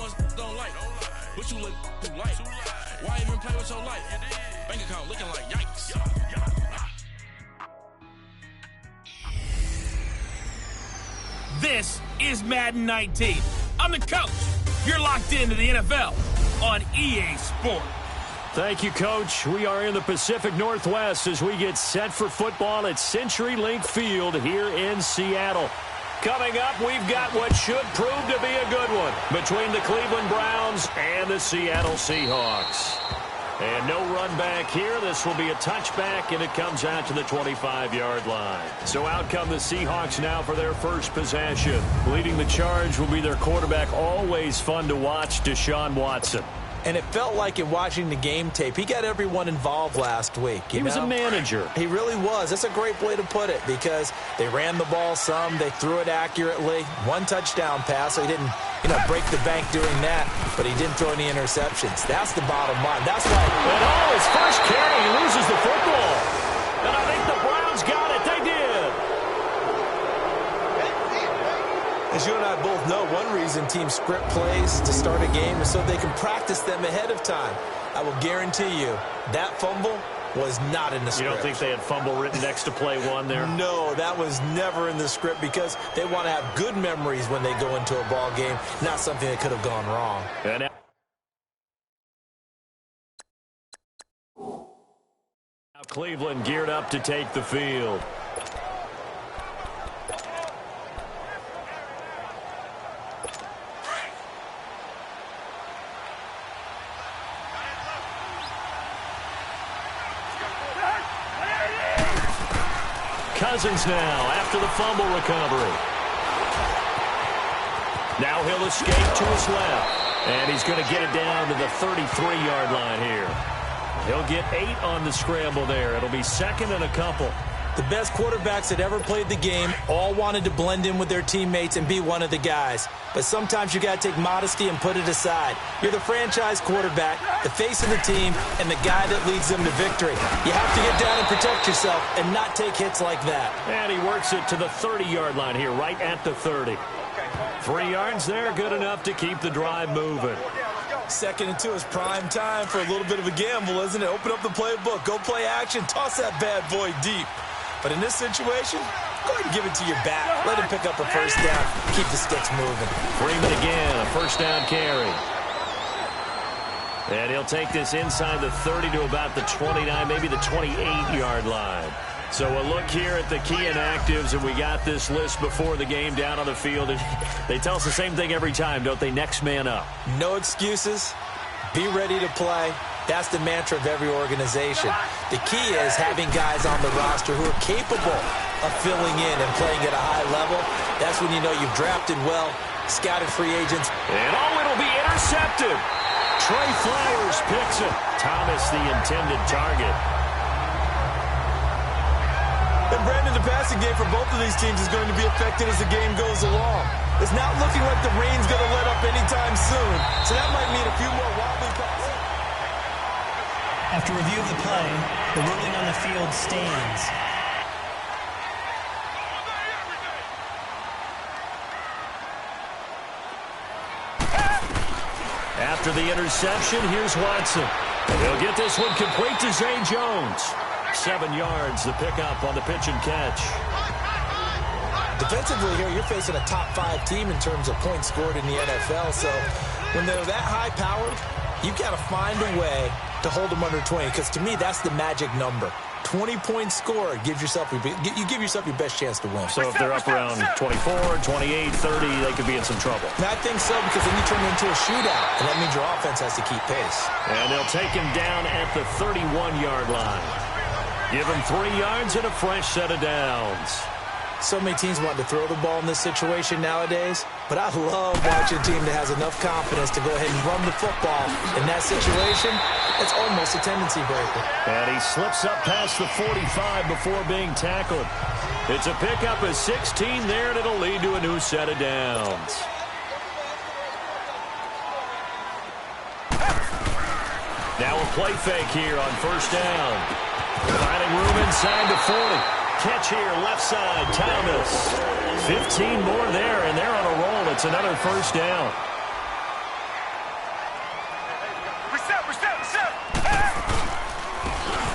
ones don't like. What you look too light? Why even play with your life? Bank account looking like yikes. This is Madden 19. I'm the coach. You're locked into the NFL on EA Sports. Thank you, Coach. We are in the Pacific Northwest as we get set for football at CenturyLink Field here in Seattle. Coming up, we've got what should prove to be a good one between the Cleveland Browns and the Seattle Seahawks. And no run back here. This will be a touchback, and it comes out to the 25-yard line. So out come the Seahawks now for their first possession. Leading the charge will be their quarterback, always fun to watch, Deshaun Watson. And it felt like in watching the game tape, he got everyone involved last week. He was a manager. He really was. That's a great way to put it because they ran the ball some. They threw it accurately. One touchdown pass, so he didn't, break the bank doing that, but he didn't throw any interceptions. That's the bottom line. That's why. And his first carry, he loses the football. And I think the Browns got it. They did. As you and I both know, one reason teams script plays to start a game is so they can practice them ahead of time. I will guarantee you that fumble was not in the script. You don't think they had fumble written next to play one there? No, that was never in the script because they want to have good memories when they go into a ball game, not something that could have gone wrong. And now Cleveland geared up to take the field. Cousins now after the fumble recovery. Now he'll escape to his left. And he's going to get it down to the 33-yard line here. He'll get 8 on the scramble there. It'll be second and a couple. The best quarterbacks that ever played the game all wanted to blend in with their teammates and be one of the guys. But sometimes you got to take modesty and put it aside. You're the franchise quarterback, the face of the team, and the guy that leads them to victory. You have to get down and protect yourself and not take hits like that. And he works it to the 30-yard line here, right at the 30. 3 yards there, good enough to keep the drive moving. 2nd and 2 is prime time for a little bit of a gamble, isn't it? Open up the playbook, go play action, toss that bad boy deep. But in this situation, go ahead and give it to your back. Let him pick up a first down. Keep the sticks moving. Freeman again, a first down carry. And he'll take this inside the 30 to about the 29, maybe the 28-yard line. So a look here at the key inactives, and we got this list before the game down on the field. And they tell us the same thing every time, don't they? Next man up. No excuses. Be ready to play. That's the mantra of every organization. The key is having guys on the roster who are capable of filling in and playing at a high level. That's when you know you've drafted well, scouted free agents. And it'll be intercepted. Trey Flowers picks it. Thomas the intended target. And Brandon, the passing game for both of these teams is going to be affected as the game goes along. It's not looking like the rain's going to let up anytime soon, so that might mean a few more wobbly passes. After review of the play, the ruling on the field stands. After the interception, here's Watson. He'll get this one complete to Zay Jones. 7 yards, the pickup on the pitch and catch. Defensively here, you're facing a top-5 team in terms of points scored in the NFL, so when they're that high-powered, you've got to find a way to hold them under 20, because to me, that's the magic number. 20-point score gives yourself you give yourself your best chance to win. So if they're up around 24, 28, 30, they could be in some trouble. And I think so, because then you turn it into a shootout, and that means your offense has to keep pace. And they'll take him down at the 31-yard line. Give him 3 yards and a fresh set of downs. So many teams want to throw the ball in this situation nowadays, but I love watching a team that has enough confidence to go ahead and run the football. In that situation, it's almost a tendency breaker. And he slips up past the 45 before being tackled. It's a pickup of 16 there, and it'll lead to a new set of downs. Now a play fake here on first down. Finding room inside the 40. Catch here, left side, Thomas. 15 more there, and they're on a roll. It's another first down.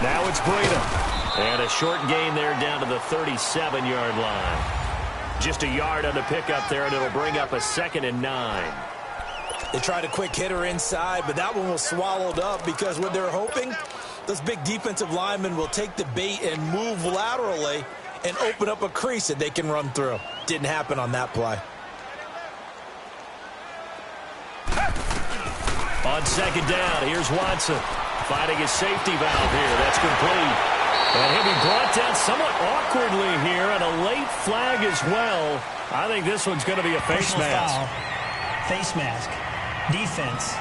Now it's Breida. And a short gain there down to the 37-yard line. Just a yard on the pickup there, and it'll bring up a 2nd and 9. They tried a quick hitter inside, but that one was swallowed up because what they're hoping, those big defensive linemen will take the bait and move laterally and open up a crease that they can run through. Didn't happen on that play. On 2nd down, here's Watson. Finding his safety valve here. That's complete. And he'll be brought down somewhat awkwardly here, and a late flag as well. I think this one's going to be a face mask. Foul. Face mask. Defense.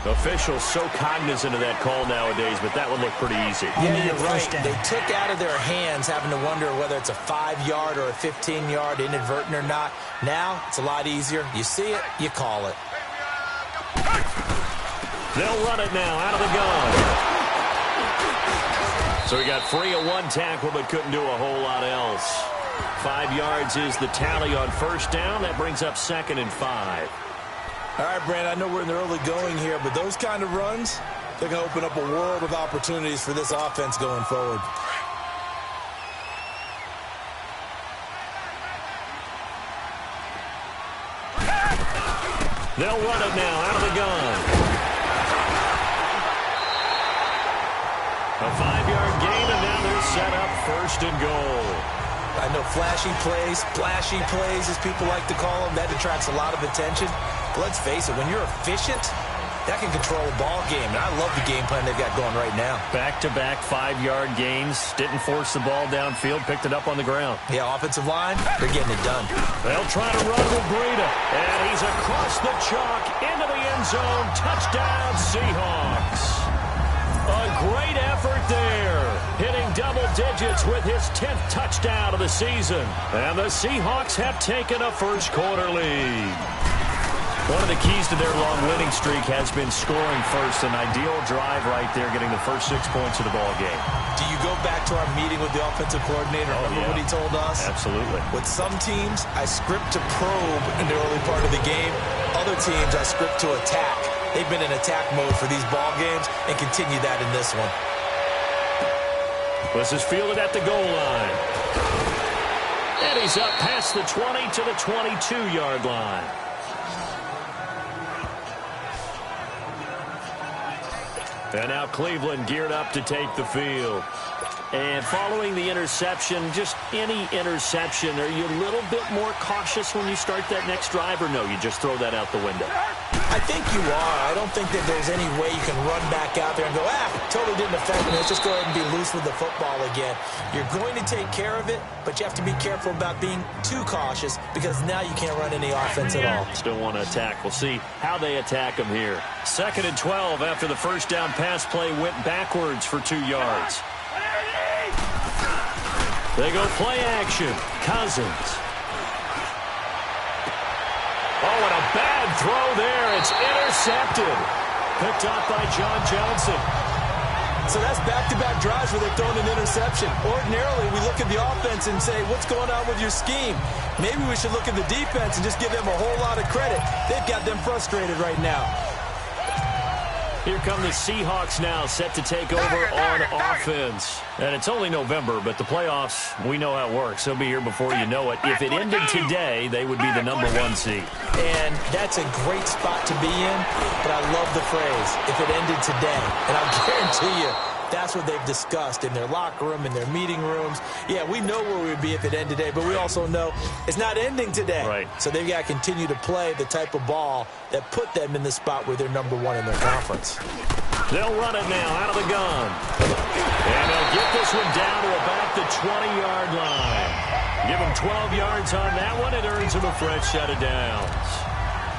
Officials so cognizant of that call nowadays, but that one looked pretty easy. Yeah, you're right. They took out of their hands having to wonder whether it's a 5-yard or a 15-yard inadvertent or not. Now, it's a lot easier. You see it, you call it. They'll run it now out of the gun. So he got free of one tackle, but couldn't do a whole lot else. 5 yards is the tally on 1st down. That brings up 2nd and 5. All right, Brand, I know we're in the early going here, but those kind of runs, they're going to open up a world of opportunities for this offense going forward. They'll run it now out of the gun. A 5-yard gain, and now they're set up 1st and goal. I know flashy plays, splashy plays, as people like to call them, that attracts a lot of attention. But let's face it, when you're efficient, that can control a ball game. And I love the game plan they've got going right now. Back-to-back 5-yard gains. Didn't force the ball downfield. Picked it up on the ground. Yeah, offensive line, they're getting it done. They'll try to run with Breida. And he's across the chalk into the end zone. Touchdown, Seahawks. A great effort there. Hitting double digits with his 10th touchdown of the season. And the Seahawks have taken a first-quarter lead. One of the keys to their long winning streak has been scoring first. An ideal drive right there, getting the first 6 points of the ball game. Do you go back to our meeting with the offensive coordinator? Remember what he told us? Absolutely. With some teams, I script to probe in the early part of the game. Other teams, I script to attack. They've been in attack mode for these ball games and continue that in this one. This is fielded at the goal line. And he's up past the 20 to the 22-yard line. And now Cleveland geared up to take the field. And following the interception, just any interception, are you a little bit more cautious when you start that next drive, or no, you just throw that out the window? I think you are. I don't think that there's any way you can run back out there and go, totally didn't affect me. Let's just go ahead and be loose with the football again. You're going to take care of it, but you have to be careful about being too cautious because now you can't run any offense at all. Still want to attack. We'll see how they attack them here. 2nd and 12 after the first down pass play went backwards for 2 yards. They go play action. Cousins. Oh, and a bad throw there. It's intercepted. Picked up by John Johnson. So that's back-to-back drives where they're throwing an interception. Ordinarily, we look at the offense and say, what's going on with your scheme? Maybe we should look at the defense and just give them a whole lot of credit. They've got them frustrated right now. Here come the Seahawks now, set to take over on offense. And it's only November, but the playoffs, we know how it works. They'll be here before you know it. If it ended today, they would be the #1 seed. And that's a great spot to be in, but I love the phrase, if it ended today. And I'll guarantee you, that's what they've discussed in their locker room, in their meeting rooms. Yeah, we know where we would be if it ended today, but we also know it's not ending today. Right. So they've got to continue to play the type of ball that put them in the spot where they're #1 in their conference. They'll run it now out of the gun. And they'll get this one down to about the 20-yard line. Give them 12 yards on that one. It earns them a fresh set of downs.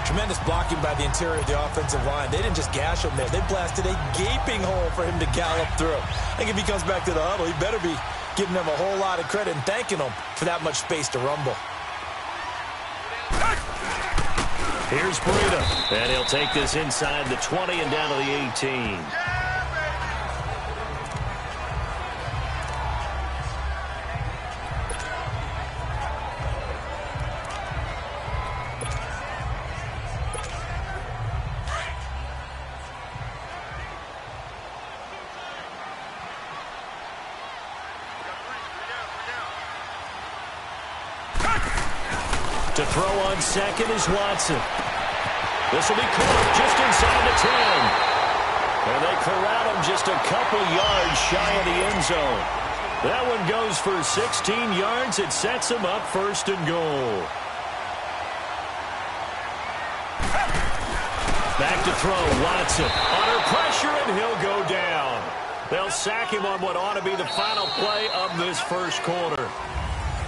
Tremendous blocking by the interior of the offensive line. They didn't just gash him there. They blasted a gaping hole for him to gallop through. I think if he comes back to the huddle, he better be giving them a whole lot of credit and thanking them for that much space to rumble. Here's Breida. And he'll take this inside the 20 and down to the 18. To throw on second is Watson. This will be caught just inside the 10. And they corral him just a couple yards shy of the end zone. That one goes for 16 yards. It sets him up first and goal. Back to throw, Watson. Under pressure, and he'll go down. They'll sack him on what ought to be the final play of this first quarter.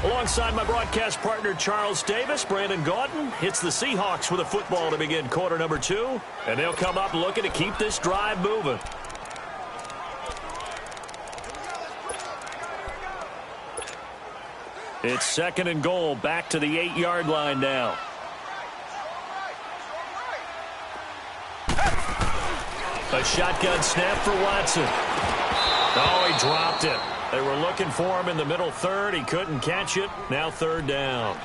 Alongside my broadcast partner, Charles Davis, Brandon Gaudin hits the Seahawks with a football to begin quarter number 2. And they'll come up looking to keep this drive moving. It's second and goal, back to the 8-yard line now. A shotgun snap for Watson. Oh, he dropped it. They were looking for him in the middle third. He couldn't catch it. Now third down.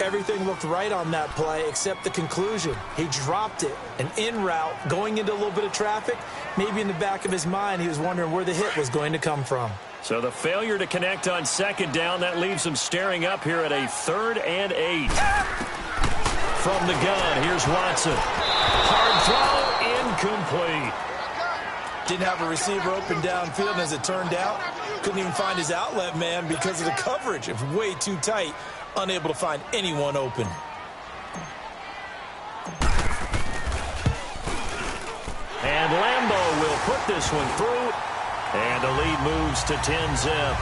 Everything looked right on that play except the conclusion. He dropped it. An in route, going into a little bit of traffic. Maybe in the back of his mind, he was wondering where the hit was going to come from. So the failure to connect on second down, that leaves him staring up here at a 3rd and 8. From the gun, here's Watson. Hard throw, incomplete. Didn't have a receiver open downfield, and as it turned out, couldn't even find his outlet man because of the coverage. It was way too tight, unable to find anyone open. And Lambeau will put this one through, and the lead moves to 10-zip.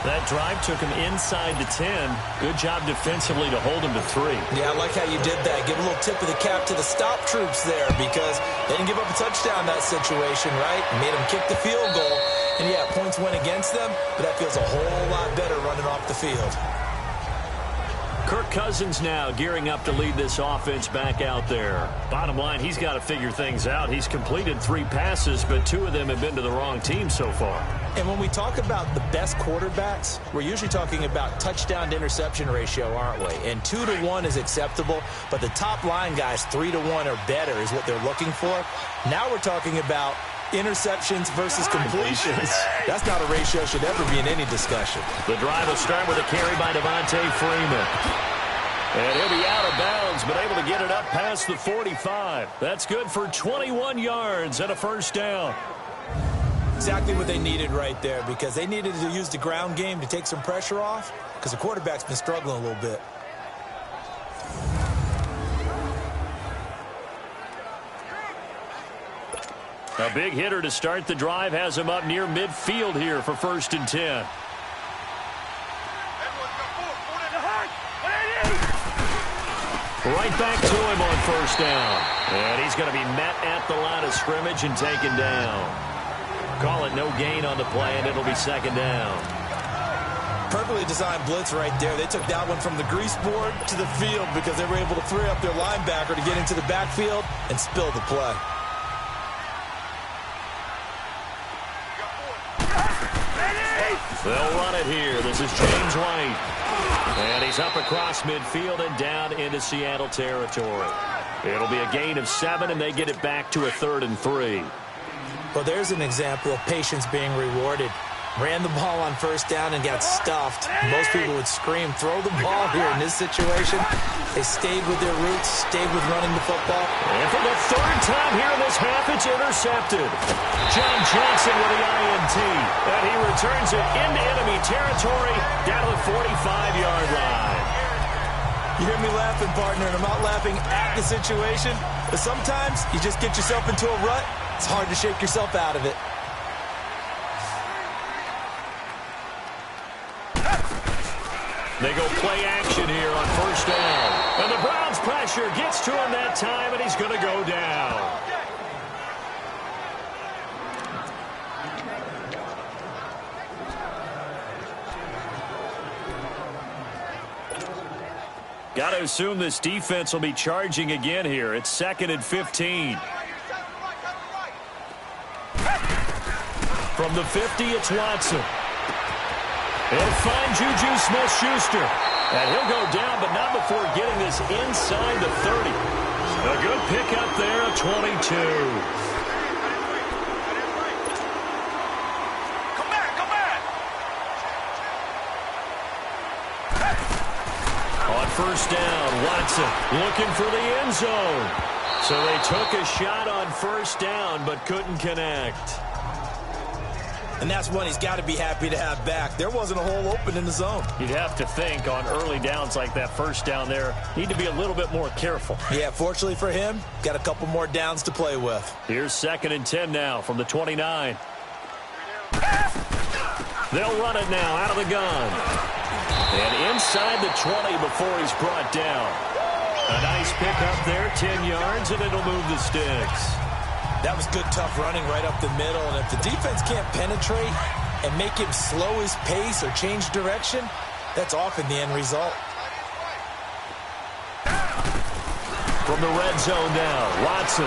That drive took him inside the 10. Good job defensively to hold him to 3. Yeah, I like how you did that. Give a little tip of the cap to the stop troops there because they didn't give up a touchdown in that situation, right? Made them kick the field goal. And, yeah, points went against them, but that feels a whole lot better running off the field. Kirk Cousins now gearing up to lead this offense back out there. Bottom line, he's got to figure things out. He's completed 3 passes, but 2 of them have been to the wrong team so far. And when we talk about the best quarterbacks, we're usually talking about touchdown to interception ratio, aren't we? And 2 to 1 is acceptable, but the top line guys, 3 to 1 or better is what they're looking for. Now we're talking about interceptions versus completions. That's not a ratio should ever be in any discussion. The drive will start with a carry by Devontae Freeman. And he'll be out of bounds, but able to get it up past the 45. That's good for 21 yards and a first down. Exactly what they needed right there because they needed to use the ground game to take some pressure off because the quarterback's been struggling a little bit. A big hitter to start the drive has him up near midfield here for 1st and 10. Right back to him on 1st down. And he's going to be met at the line of scrimmage and taken down. Call it no gain on the play, and it'll be 2nd down. Perfectly designed blitz right there. They took that one from the grease board to the field because they were able to free up their linebacker to get into the backfield and spill the play. They'll run it here. This is James White. And he's up across midfield and down into Seattle territory. It'll be a gain of 7, and they get it back to a 3rd and 3. Well, there's an example of patience being rewarded. Ran the ball on 1st down and got stuffed. Most people would scream, throw the ball here in this situation. They stayed with their roots, stayed with running the football. And for the 3rd time here in this half, it's intercepted. John Johnson with the INT. And he returns it into enemy territory down to the 45-yard line. You hear me laughing, partner, and I'm not laughing at the situation. But sometimes you just get yourself into a rut. It's hard to shake yourself out of it. They go play action here on 1st down. And the Browns pressure gets to him that time, and he's going to go down. Got to assume this defense will be charging again here. It's 2nd and 15. From the 50, it's Watson. He'll find Juju Smith-Schuster. And he'll go down, but not before getting this inside the 30. A good pickup there of 22. On first down. Watson looking for the end zone. So they took a shot on first down but couldn't connect. And that's one he's got to be happy to have back. There wasn't a hole open in the zone. You'd have to think on early downs like that first down there, need to be a little bit more careful. Yeah, fortunately for him, got a couple more downs to play with. Here's 2nd and 10 now from the 29. They'll run it now out of the gun. And inside the 20 before he's brought down. A nice pickup there, 10 yards, and it'll move the sticks. That was good, tough running right up the middle. And if the defense can't penetrate and make him slow his pace or change direction, that's often the end result. From the red zone now, Watson.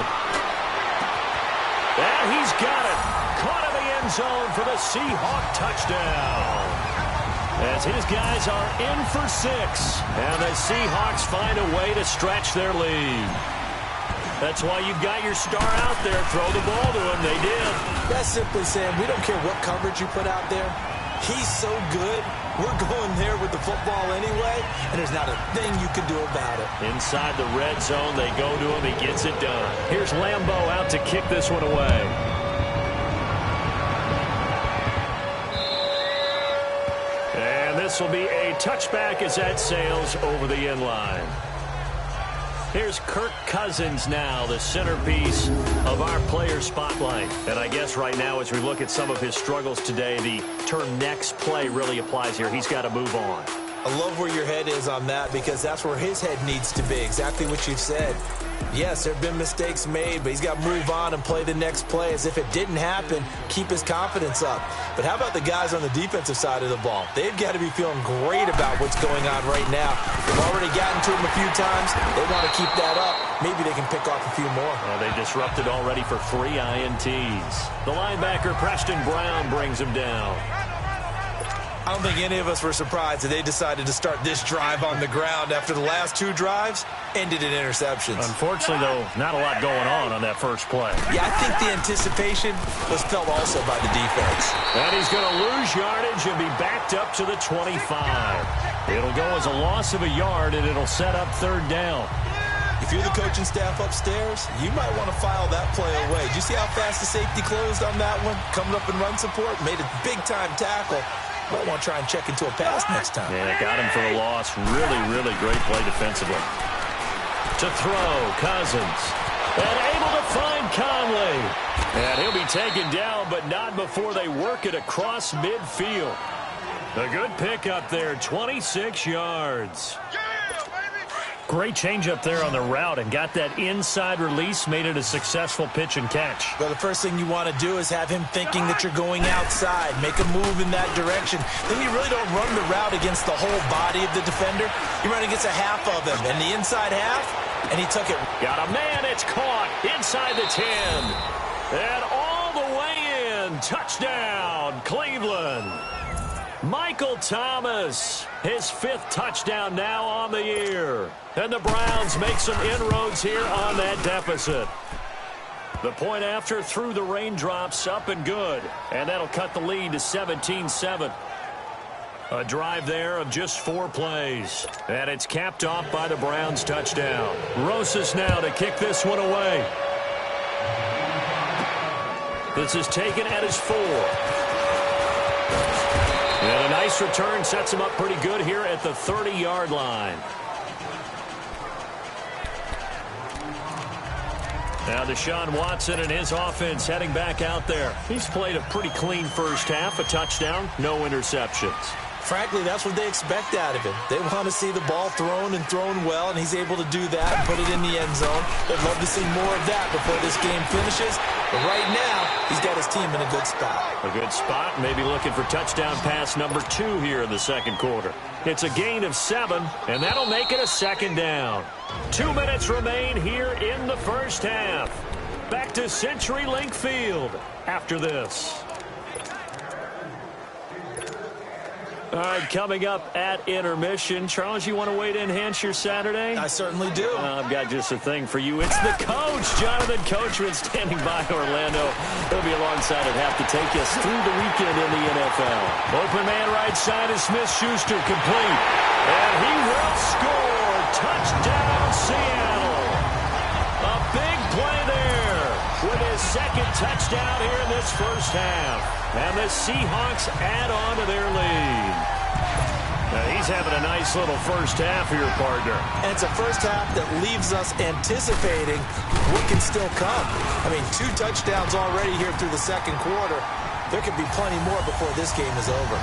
And he's got it. Caught in the end zone for the Seahawk touchdown. As his guys are in for 6. And the Seahawks find a way to stretch their lead. That's why you've got your star out there. Throw the ball to him. They did. That's simply saying we don't care what coverage you put out there. He's so good. We're going there with the football anyway, and there's not a thing you can do about it. Inside the red zone, they go to him. He gets it done. Here's Lambeau out to kick this one away. And this will be a touchback as that sails over the end line. Here's Kirk Cousins now, the centerpiece of our player spotlight. And I guess right now as we look at some of his struggles today, the term next play really applies here. He's got to move on. I love where your head is on that because that's where his head needs to be, exactly what you've said. Yes, there have been mistakes made, but he's got to move on and play the next play as if it didn't happen, keep his confidence up. But how about the guys on the defensive side of the ball? They've got to be feeling great about what's going on right now. They've already gotten to him a few times. They want to keep that up. Maybe they can pick off a few more. Well, they disrupted already for 3 INTs. The linebacker, Preston Brown, brings him down. I don't think any of us were surprised that they decided to start this drive on the ground after the last 2 drives ended in interceptions. Unfortunately, though, not a lot going on that first play. Yeah, I think the anticipation was felt also by the defense. And he's going to lose yardage and be backed up to the 25. It'll go as a loss of a yard, and it'll set up 3rd down. If you're the coaching staff upstairs, you might want to file that play away. Did you see how fast the safety closed on that one? Coming up in run support, made a big-time tackle. Might want to try and check into a pass next time. Yeah, got him for a loss. Really, really great play defensively. To throw, Cousins. And able to find Conley. And he'll be taken down, but not before they work it across midfield. A good pickup there, 26 yards. Great change up there on the route and got that inside release, made it a successful pitch and catch. Well, the first thing you want to do is have him thinking that you're going outside, make a move in that direction. Then you really don't run the route against the whole body of the defender. You run against a half of him, and the inside half, and he took it. Got a man, it's caught inside the 10. And all the way in, touchdown, Cleveland. Michael Thomas, his 5th touchdown now on the year. And the Browns make some inroads here on that deficit. The point after through the raindrops, up and good. And that'll cut the lead to 17-7. A drive there of just 4 plays. And it's capped off by the Browns touchdown. Rosas now to kick this one away. This is taken at his 4. And a nice return sets him up pretty good here at the 30-yard line. Now Deshaun Watson and his offense heading back out there. He's played a pretty clean first half, a touchdown, no interceptions. Frankly, that's what they expect out of him. They want to see the ball thrown and thrown well, and he's able to do that and put it in the end zone. They'd love to see more of that before this game finishes. But right now, he's got his team in a good spot. A good spot, maybe looking for touchdown pass number 2 here in the second quarter. It's a gain of 7, and that'll make it a 2nd down. 2 minutes remain here in the first half. Back to CenturyLink Field after this. All right, coming up at intermission. Charles, you want to wait to enhance your Saturday? I certainly do. I've got just a thing for you. It's the coach, Jonathan Coachman, standing by Orlando. He'll be alongside at half to take us through the weekend in the NFL. Open man right side is Smith-Schuster, complete. And he will score. touchdown here in this first half. And the Seahawks add on to their lead. Now he's having a nice little first half here, partner. And it's a first half that leaves us anticipating what can still come. I mean, 2 touchdowns already here through the second quarter. There could be plenty more before this game is over.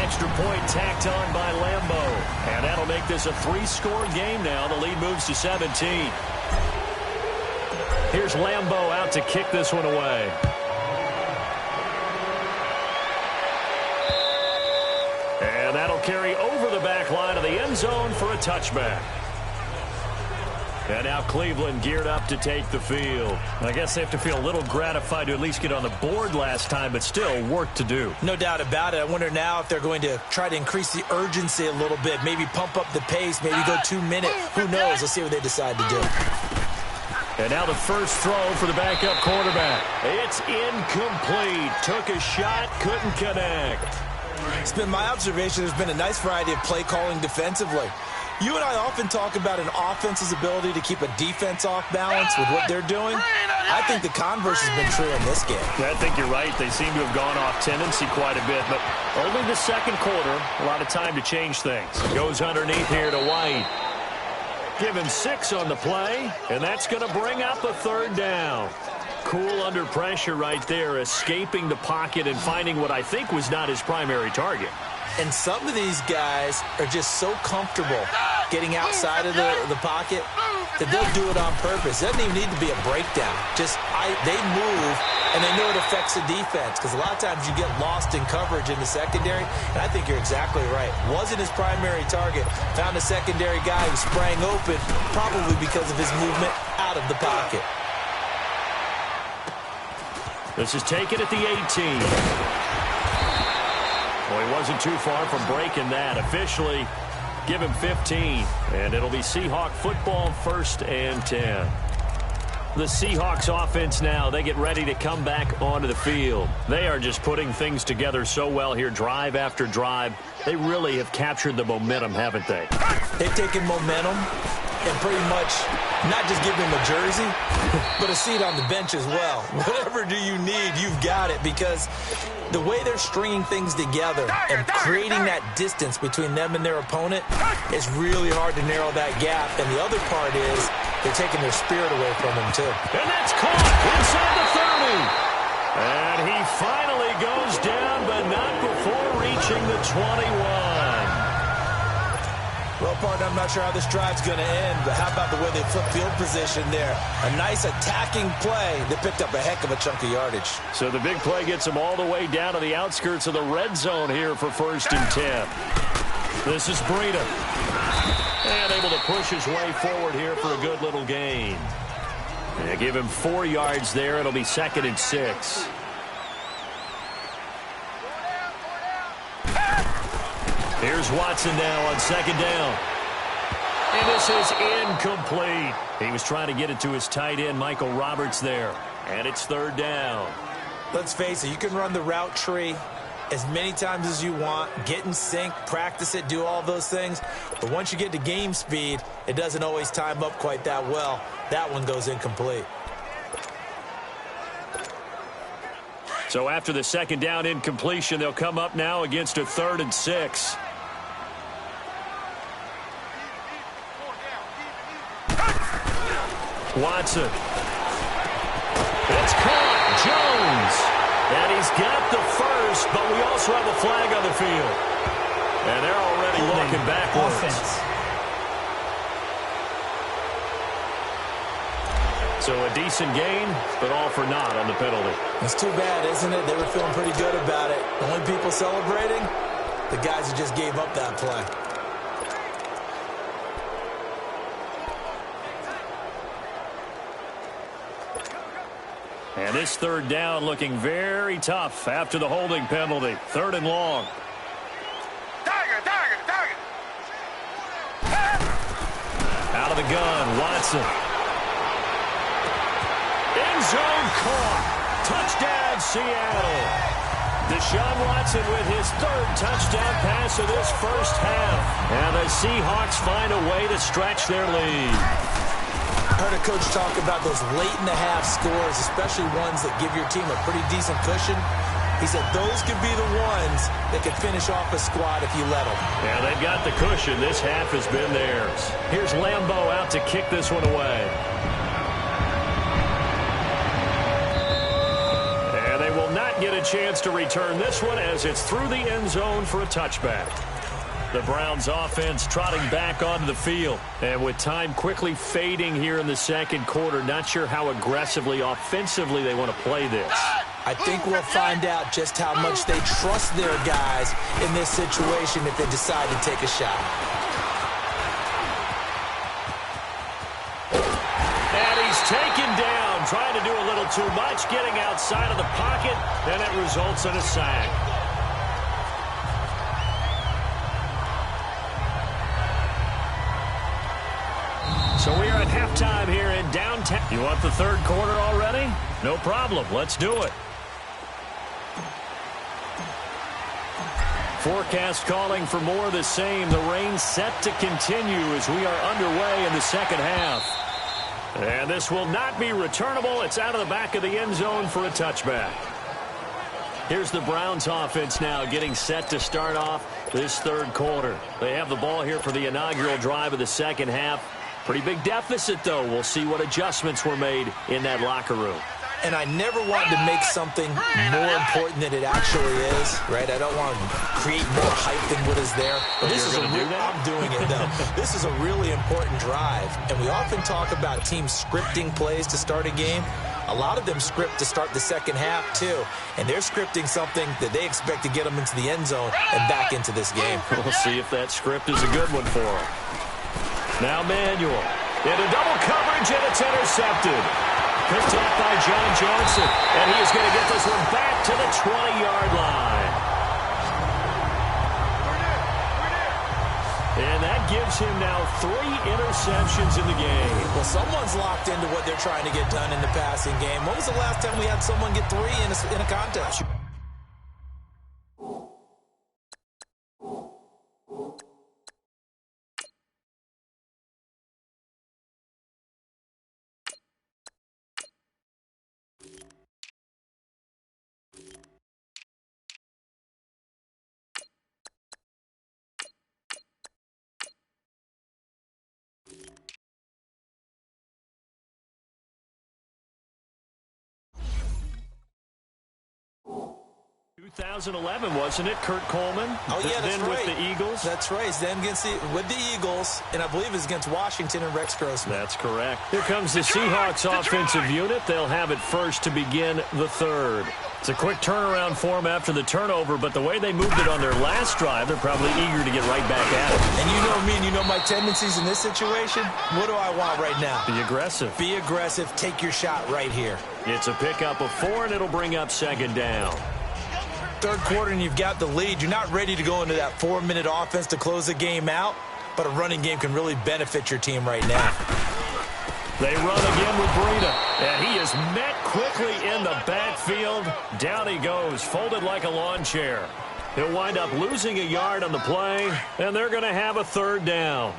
Extra point tacked on by Lambo. And that'll make this a 3-score game now. The lead moves to 17. Here's Lambo out to kick this one away. And that'll carry over the back line of the end zone for a touchback. And now Cleveland geared up to take the field. I guess they have to feel a little gratified to at least get on the board last time, but still work to do. No doubt about it. I wonder now if they're going to try to increase the urgency a little bit, maybe pump up the pace, maybe go 2 minutes. Who knows? Let's see what they decide to do. And now the first throw for the backup quarterback. It's incomplete. Took a shot, couldn't connect. It's been my observation there's been a nice variety of play calling defensively. You and I often talk about an offense's ability to keep a defense off balance with what they're doing. I think the converse has been true in this game. I think you're right. They seem to have gone off tendency quite a bit, but only the second quarter. A lot of time to change things. Goes underneath here to White. Give him 6 on the play, and that's going to bring up a third down. Cool under pressure right there, escaping the pocket and finding what I think was not his primary target. And some of these guys are just so comfortable getting outside of the pocket that they'll do it on purpose. It doesn't even need to be a breakdown. They move, and they know it affects the defense because a lot of times you get lost in coverage in the secondary, and I think you're exactly right. Wasn't his primary target. Found a secondary guy who sprang open, probably because of his movement out of the pocket. This is taken at the 18. Well, he wasn't too far from breaking that. Officially, give him 15. And it'll be Seahawk football, 1st and 10. The Seahawks offense now, they get ready to come back onto the field. They are just putting things together so well here, drive after drive. They really have captured the momentum, haven't they? They've taken momentum and pretty much not just give him a jersey, but a seat on the bench as well. Whatever do you need, you've got it, because the way they're stringing things together and creating that distance between them and their opponent is really hard to narrow that gap. And the other part is they're taking their spirit away from them, too. And that's caught inside the 30. And he finally goes down, but not before reaching the 21. Well, partner, I'm not sure how this drive's going to end, but how about the way they flip field position there? A nice attacking play that picked up a heck of a chunk of yardage. So the big play gets him all the way down to the outskirts of the red zone here for 1st and 10. This is Breida. And able to push his way forward here for a good little gain. And give him 4 yards there. It'll be 2nd and 6. Here's Watson now on 2nd down. And this is incomplete. He was trying to get it to his tight end, Michael Roberts, there. And it's 3rd down. Let's face it, you can run the route tree as many times as you want, get in sync, practice it, do all those things. But once you get to game speed, it doesn't always time up quite that well. That one goes incomplete. So after the 2nd down incompletion, they'll come up now against a 3rd and 6. Watson. It's caught. Jones. And he's got the first, but we also have a flag on the field. And they're already looking backwards. Offense. So a decent gain, but all for naught on the penalty. It's too bad, isn't it? They were feeling pretty good about it. The only people celebrating, the guys who just gave up that play. And this 3rd down looking very tough after the holding penalty. 3rd and long. Out of the gun, Watson. End zone caught. Touchdown, Seattle. Deshaun Watson with his 3rd touchdown pass of this first half. And the Seahawks find a way to stretch their lead. I heard a coach talk about those late-in-the-half scores, especially ones that give your team a pretty decent cushion. He said those could be the ones that could finish off a squad if you let them. Yeah, they've got the cushion. This half has been theirs. Here's Lambeau out to kick this one away. And they will not get a chance to return this one as it's through the end zone for a touchback. The Browns offense trotting back onto the field. And with time quickly fading here in the second quarter, not sure how aggressively, offensively they want to play this. I think we'll find out just how much they trust their guys in this situation if they decide to take a shot. And he's taken down, trying to do a little too much, getting outside of the pocket, and it results in a sack. So we are at halftime here in downtown. You want the third quarter already? No problem. Let's do it. Forecast calling for more of the same. The rain set to continue as we are underway in the second half. And this will not be returnable. It's out of the back of the end zone for a touchback. Here's the Browns offense now getting set to start off this third quarter. They have the ball here for the inaugural drive of the second half. Pretty big deficit, though. We'll see what adjustments were made in that locker room. And I never want to make something more important than it actually is, right? I don't want to create more hype than what is there. But this is I'm doing it, though. This is a really important drive. And we often talk about teams scripting plays to start a game. A lot of them script to start the second half, too. And they're scripting something that they expect to get them into the end zone and back into this game. We'll see if that script is a good one for them. Now Manuel into double coverage, and it's intercepted. Picked off by John Johnson, and he is going to get this one back to the 20-yard line. And that gives him now 3 interceptions in the game. Well, someone's locked into what they're trying to get done in the passing game. When was the last time we had someone get 3 in a contest? 2011, wasn't it, Kurt Coleman? Oh, yeah, that's then right. with the Eagles? That's right. It's then with the Eagles, and I believe it's against Washington and Rex Grossman. That's correct. Here comes the Seahawks offensive unit. They'll have it first to begin the third. It's a quick turnaround for them after the turnover, but the way they moved it on their last drive, they're probably eager to get right back at it. And you know me, and you know my tendencies in this situation. What do I want right now? Be aggressive. Be aggressive. Take your shot right here. It's a pickup of 4, and it'll bring up second down. Third quarter, and you've got the lead. You're not ready to go into that 4-minute offense to close the game out, but a running game can really benefit your team right now. They run again with Breida, and he is met quickly in the backfield. Down he goes, folded like a lawn chair. He'll wind up losing a yard on the play, and they're going to have a third down.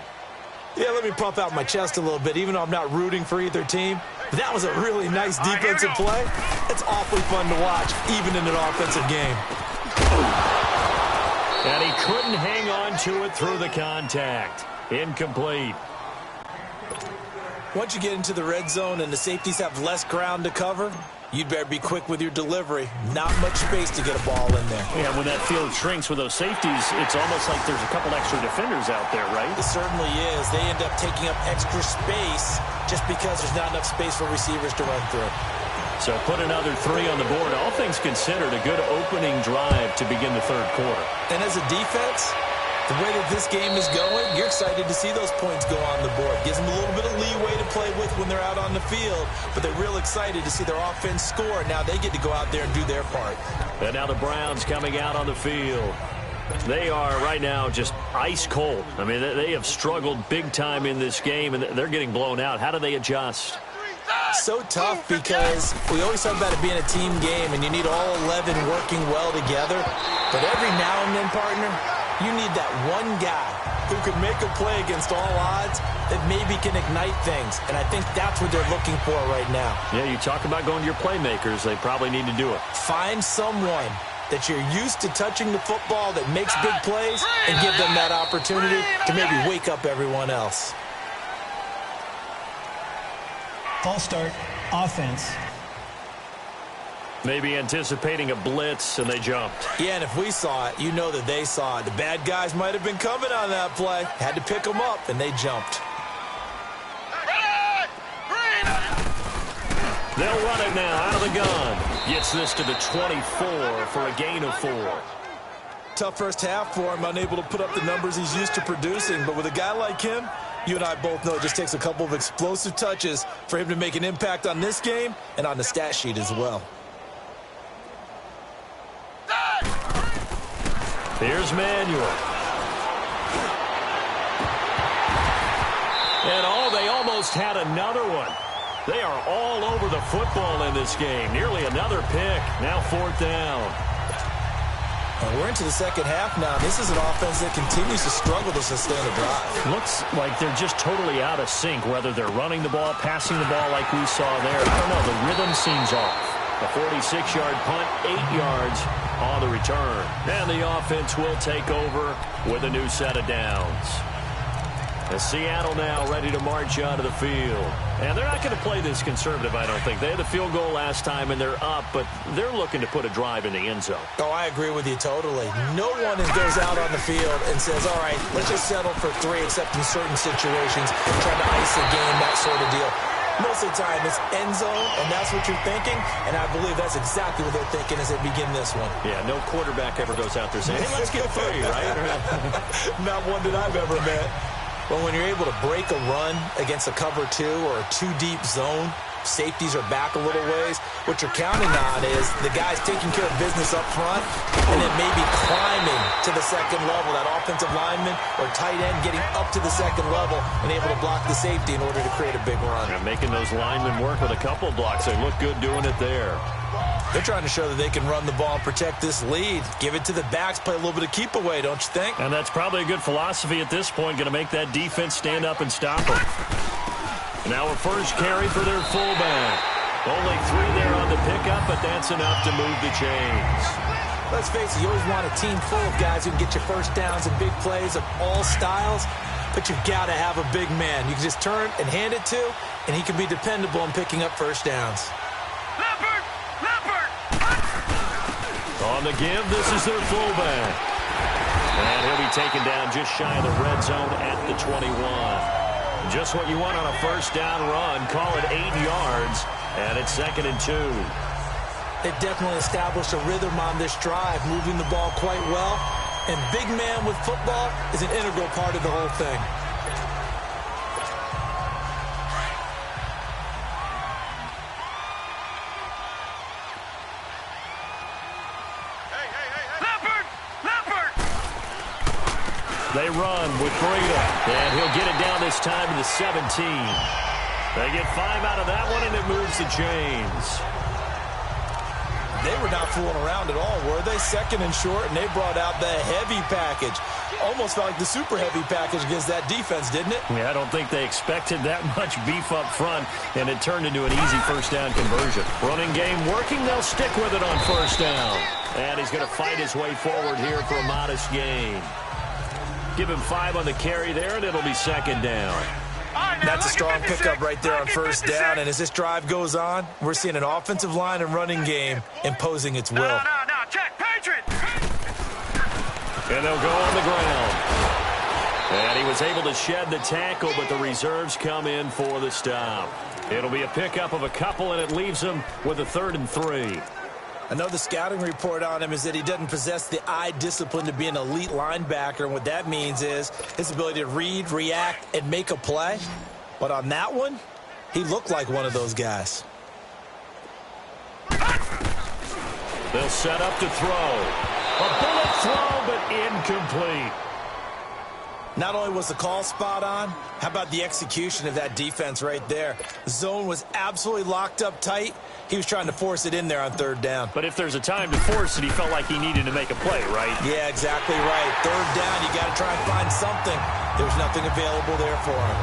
Yeah, let me puff out my chest a little bit, even though I'm not rooting for either team. That was a really nice defensive play. It's awfully fun to watch, even in an offensive game. And he couldn't hang on to it through the contact. Incomplete. Once you get into the red zone and the safeties have less ground to cover, you'd better be quick with your delivery. Not much space to get a ball in there. Yeah, when that field shrinks with those safeties, it's almost like there's a couple extra defenders out there, right? It certainly is. They end up taking up extra space just because there's not enough space for receivers to run through. So put another 3 on the board. All things considered, a good opening drive to begin the third quarter. And as a defense, the way that this game is going, you're excited to see those points go on the board. Gives them a little bit of leeway to play with when they're out on the field, but they're real excited to see their offense score. Now they get to go out there and do their part. And now the Browns coming out on the field. They are right now just ice cold. I mean, they have struggled big time in this game, and they're getting blown out. How do they adjust? So tough because we always talk about it being a team game, and you need all 11 working well together. But every now and then, partner, you need that one guy who can make a play against all odds that maybe can ignite things. And I think that's what they're looking for right now. Yeah, you talk about going to your playmakers. They probably need to do it. Find someone that you're used to touching the football that makes big plays and give them that opportunity to maybe wake up everyone else. False start, offense. Maybe anticipating a blitz, and they jumped. Yeah, and if we saw it, you know that they saw it. The bad guys might have been coming on that play. Had to pick them up, and they jumped. They'll run it now out of the gun. Gets this to the 24 for a gain of 4. Tough first half for him, unable to put up the numbers he's used to producing. But with a guy like him, you and I both know it just takes a couple of explosive touches for him to make an impact on this game and on the stat sheet as well. Here's Manuel. And they almost had another one. They are all over the football in this game. Nearly another pick. Now 4th down. And we're into the second half now. This is an offense that continues to struggle to sustain a drive. Looks like they're just totally out of sync, whether they're running the ball, passing the ball like we saw there. I don't know. The rhythm seems off. A 46-yard punt, 8 yards on the return. And the offense will take over with a new set of downs. And Seattle now ready to march onto the field. And they're not going to play this conservative, I don't think. They had the field goal last time, and they're up, but they're looking to put a drive in the end zone. Oh, I agree with you totally. No one goes out on the field and says, all right, let's just settle for 3, except in certain situations, trying to ice a game, that sort of deal. Most of the time, it's end zone, and that's what you're thinking, and I believe that's exactly what they're thinking as they begin this one. Yeah, no quarterback ever goes out there saying, hey, let's get 3, right? Not one that I've ever met. Well, when you're able to break a run against a cover 2 or a 2-deep zone, safeties are back a little ways. What you're counting on is the guys taking care of business up front and then maybe climbing to the second level, that offensive lineman or tight end getting up to the second level and able to block the safety in order to create a big run. And making those linemen work with a couple blocks. They look good doing it there. They're trying to show that they can run the ball and protect this lead. Give it to the backs, play a little bit of keep away, don't you think? And that's probably a good philosophy at this point, going to make that defense stand up and stop them. Now a first carry for their fullback. Only 3 there on the pickup, but that's enough to move the chains. Let's face it, you always want a team full of guys who can get you first downs and big plays of all styles, but you've got to have a big man. You can just turn and hand it to, and he can be dependable in picking up first downs. On the give, this is their fullback. And he'll be taken down just shy of the red zone at the 21. Just what you want on a first down run. Call it 8 yards, and it's 2nd and 2. They've definitely established a rhythm on this drive, moving the ball quite well. And big man with football is an integral part of the whole thing. They run with Breida, and he'll get it down this time to the 17. They get 5 out of that one, and it moves the chains. They were not fooling around at all, were they? 2nd and short, and they brought out the heavy package. Almost felt like the super heavy package against that defense, didn't it? Yeah, I don't think they expected that much beef up front, and it turned into an easy first down conversion. Running game working, they'll stick with it on first down. And he's going to fight his way forward here for a modest gain. Give him 5 on the carry there, and it'll be 2nd down. That's a strong pickup right there on first down, and as this drive goes on, we're seeing an offensive line and running game imposing its will. No, check, Patriot! And they'll go on the ground. And he was able to shed the tackle, but the reserves come in for the stop. It'll be a pickup of a couple, and it leaves him with a 3rd and 3. I know the scouting report on him is that he doesn't possess the eye discipline to be an elite linebacker, and what that means is his ability to read, react, and make a play. But on that one, he looked like one of those guys. They'll set up to throw. A bullet throw, but incomplete. Not only was the call spot on, how about the execution of that defense right there? The zone was absolutely locked up tight. He was trying to force it in there on third down. But if there's a time to force it, he felt like he needed to make a play, right? Yeah, exactly right. Third down, you got to try and find something. There's nothing available there for him.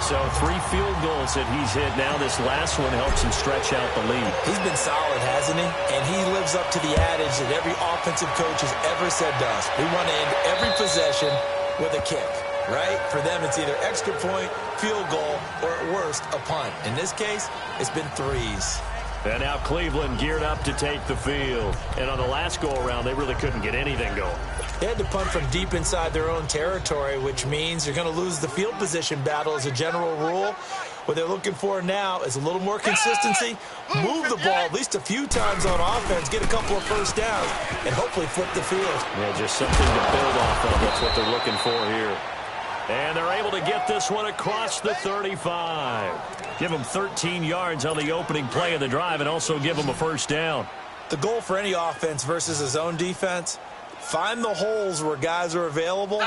So 3 field goals that he's hit now. This last one helps him stretch out the lead. He's been solid, hasn't he? And he lives up to the adage that every offensive coach has ever said to us. We want to end every possession with a kick, right? For them, it's either extra point, field goal, or at worst, a punt. In this case, it's been 3s. And now Cleveland geared up to take the field. And on the last go-around, they really couldn't get anything going. They had to punt from deep inside their own territory, which means you're going to lose the field position battle as a general rule. What they're looking for now is a little more consistency, move the ball at least a few times on offense, get a couple of first downs, and hopefully flip the field. Yeah, just something to build off of. That's what they're looking for here. And they're able to get this one across the 35. Give them 13 yards on the opening play of the drive and also give them a first down. The goal for any offense versus a zone defense, find the holes where guys are available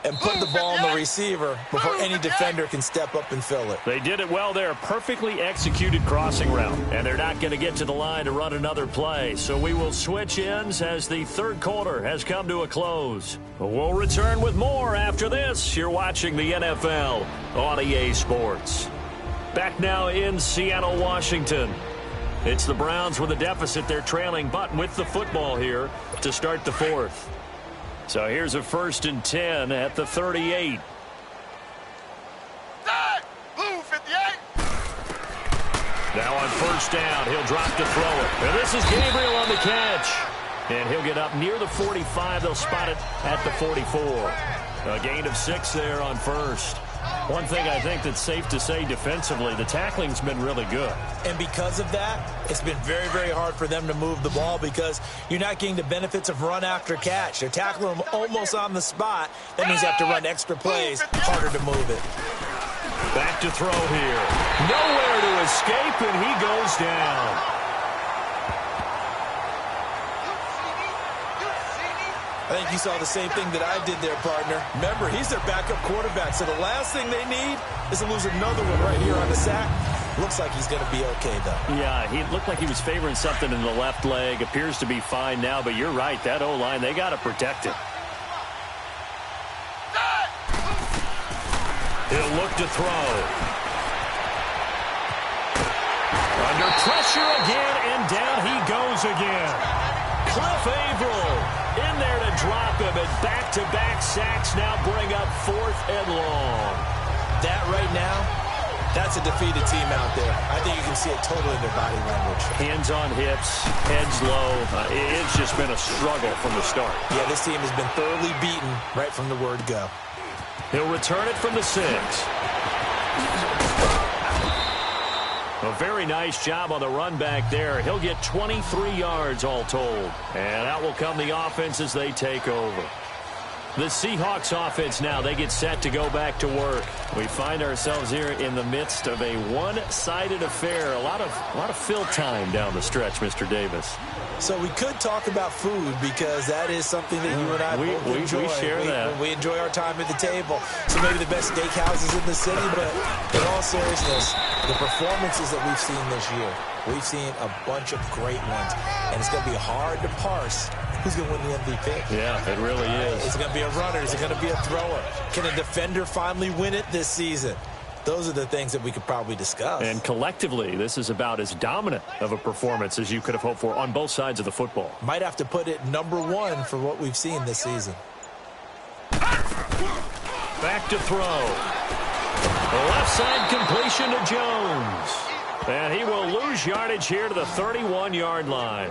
and put the ball on the receiver before any defender can step up and fill it. They did it well there. Perfectly executed crossing route. And they're not going to get to the line to run another play. So we will switch ends as the third quarter has come to a close. We'll return with more after this. You're watching the NFL on EA Sports. Back now in Seattle, Washington. It's the Browns with a deficit. They're trailing, but with the football here to start the fourth. So here's a 1st and 10 at the 38. Blue 58. Now on first down, he'll drop to throw it. And this is Gabriel on the catch. And he'll get up near the 45. They'll spot it at the 44. A gain of 6 there on first. One thing I think that's safe to say defensively, the tackling's been really good. And because of that, it's been very, very hard for them to move the ball because you're not getting the benefits of run after catch. They're tackling them almost on the spot. That means you have to run extra plays, harder to move it. Back to throw here. Nowhere to escape, and he goes down. I think you saw the same thing that I did there, partner. Remember, he's their backup quarterback, so the last thing they need is to lose another one right here on the sack. Looks like he's going to be okay, though. Yeah, he looked like he was favoring something in the left leg. Appears to be fine now, but you're right. That O-line, they got to protect him. He'll look to throw. Under pressure again, and down he goes again. Cliff Averill in there to drop him, and back-to-back sacks now bring up 4th and long. That right now, that's a defeated team out there. I think you can see it totally in their body language. Hands on hips, heads low. It's just been a struggle from the start. Yeah, this team has been thoroughly beaten right from the word go. He'll return it from the 6. A very nice job on the run back there. He'll get 23 yards all told. And out will come the offense as they take over. The Seahawks offense now, they get set to go back to work. We find ourselves here in the midst of a one-sided affair. A lot of fill time down the stretch, Mr. Davis. So we could talk about food because that is something that you and I both enjoy. We share that. We enjoy our time at the table. So maybe the best steakhouses in the city, but in all seriousness, the performances that we've seen this year, we've seen a bunch of great ones. And it's going to be hard to parse who's going to win the MVP. Yeah, it really is. Is it going to be a runner? Is it going to be a thrower? Can a defender finally win it this season? Those are the things that we could probably discuss. And collectively, this is about as dominant of a performance as you could have hoped for on both sides of the football. Might have to put it #1 for what we've seen this season. Back to throw. Left side completion to Jones. And he will lose yardage here to the 31-yard line.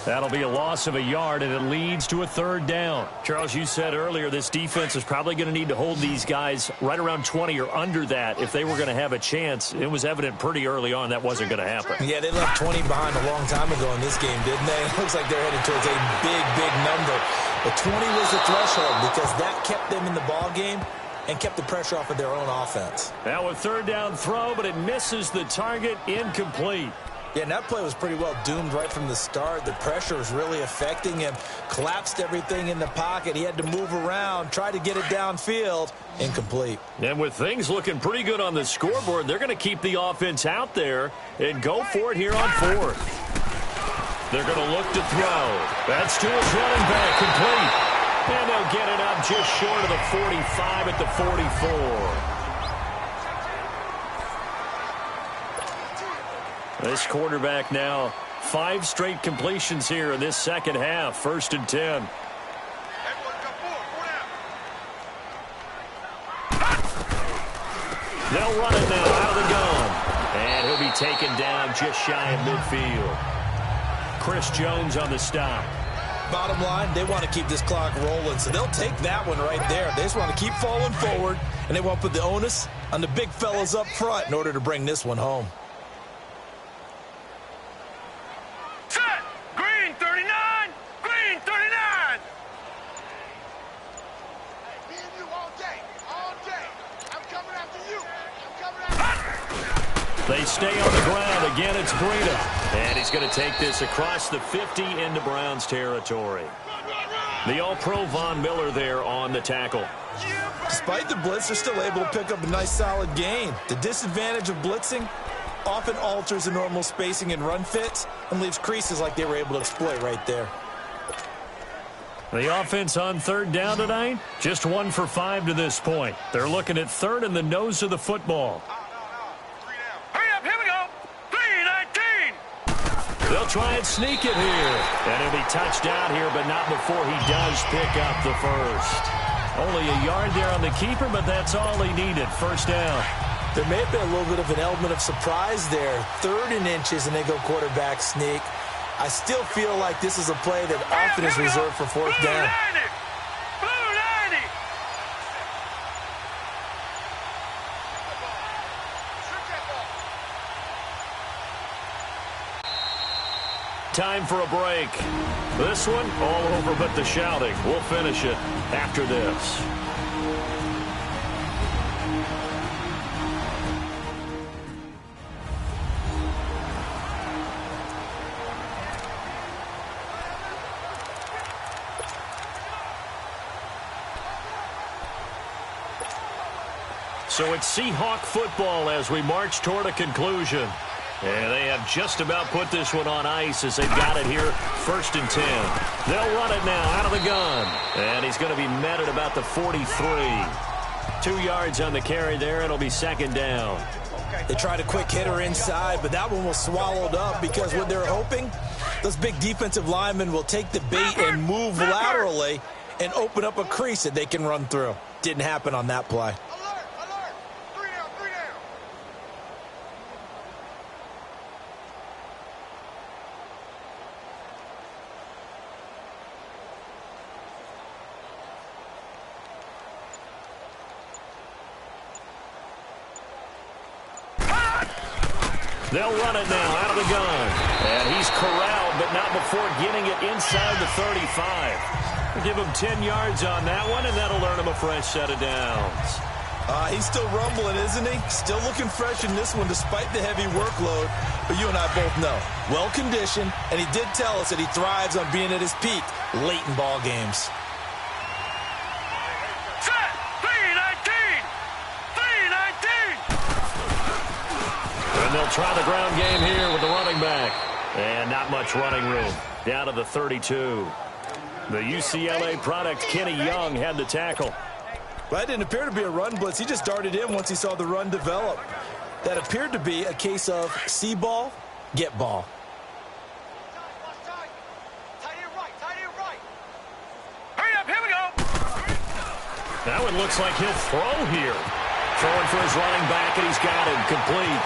That'll be a loss of a yard, and it leads to a 3rd down. Charles, you said earlier this defense is probably going to need to hold these guys right around 20 or under that if they were going to have a chance. It was evident pretty early on that wasn't going to happen. Yeah, they left 20 behind a long time ago in this game, didn't they? It looks like they're headed towards a big, big number. But 20 was the threshold because that kept them in the ball game and kept the pressure off of their own offense. Now a 3rd down throw, but it misses the target, incomplete. Yeah, and that play was pretty well doomed right from the start. The pressure was really affecting him. Collapsed everything in the pocket. He had to move around, try to get it downfield. Incomplete. And with things looking pretty good on the scoreboard, they're going to keep the offense out there and go for it here on fourth. They're going to look to throw. That's to his running back, complete. And they'll get it up just short of the 45 at the 44. This quarterback now 5 straight completions here in this second half. 1st and 10. They'll run it now out of the gun. And he'll be taken down just shy of midfield. Chris Jones on the stop. Bottom line, they want to keep this clock rolling, so they'll take that one right there. They just want to keep falling forward, and they want to put the onus on the big fellas up front in order to bring this one home. Set! Green 39! Green 39! Me and you all day. All day. I'm coming after you. I'm coming after you. They stay on the ground. Again, it's Breida. And he's going to take this across the 50 into Browns territory. The All-Pro Von Miller there on the tackle. Despite the blitz, they're still able to pick up a nice solid gain. The disadvantage of blitzing often alters the normal spacing and run fits and leaves creases like they were able to exploit right there. The offense on 3rd down tonight, just 1 for 5 to this point. They're looking at 3rd in the nose of the football. Hurry up, here we go! 3-19! They'll try and sneak it here. And he'll be touched out here, but not before he does pick up the first. Only a yard there on the keeper, but that's all he needed. 1st down. There may have been a little bit of an element of surprise there. 3rd and inches, and they go quarterback sneak. I still feel like this is a play that often is reserved for 4th down. Blue 90! Time for a break. This one, all over but the shouting. We'll finish it after this. So it's Seahawk football as we march toward a conclusion. And they have just about put this one on ice as they've got it here. 1st and 10. They'll run it now out of the gun. And he's going to be met at about the 43. 2 yards on the carry there, and it'll be 2nd down. They tried a quick hitter inside, but that one was swallowed up because what they're hoping, those big defensive linemen will take the bait and move laterally and open up a crease that they can run through. Didn't happen on that play. They'll run it now out of the gun. And he's corralled, but not before getting it inside the 35. We'll give him 10 yards on that one, and that'll earn him a fresh set of downs. He's still rumbling, isn't he? Still looking fresh in this one despite the heavy workload. But you and I both know, well-conditioned, and he did tell us that he thrives on being at his peak late in ball games. Set! 3-19! 3-19! And they'll try the ground game here with the running back. And not much running room. Down to the 32. The UCLA product, Kenny Young, had the tackle. Well, that didn't appear to be a run blitz. He just darted in once he saw the run develop. That appeared to be a case of see ball, get ball. Hurry up, here we go! That one looks like he'll throw here. Throwing for his running back, and he's got him complete.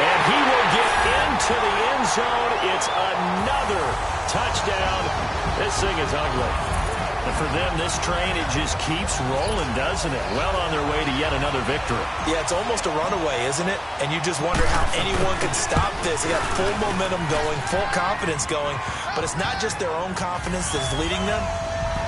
And he will get into the end zone. It's another touchdown. This thing is ugly. And for them, this train, it just keeps rolling, doesn't it? Well on their way to yet another victory. Yeah, it's almost a runaway, isn't it? And you just wonder how anyone can stop this. They got full momentum going, full confidence going. But it's not just their own confidence that's leading them.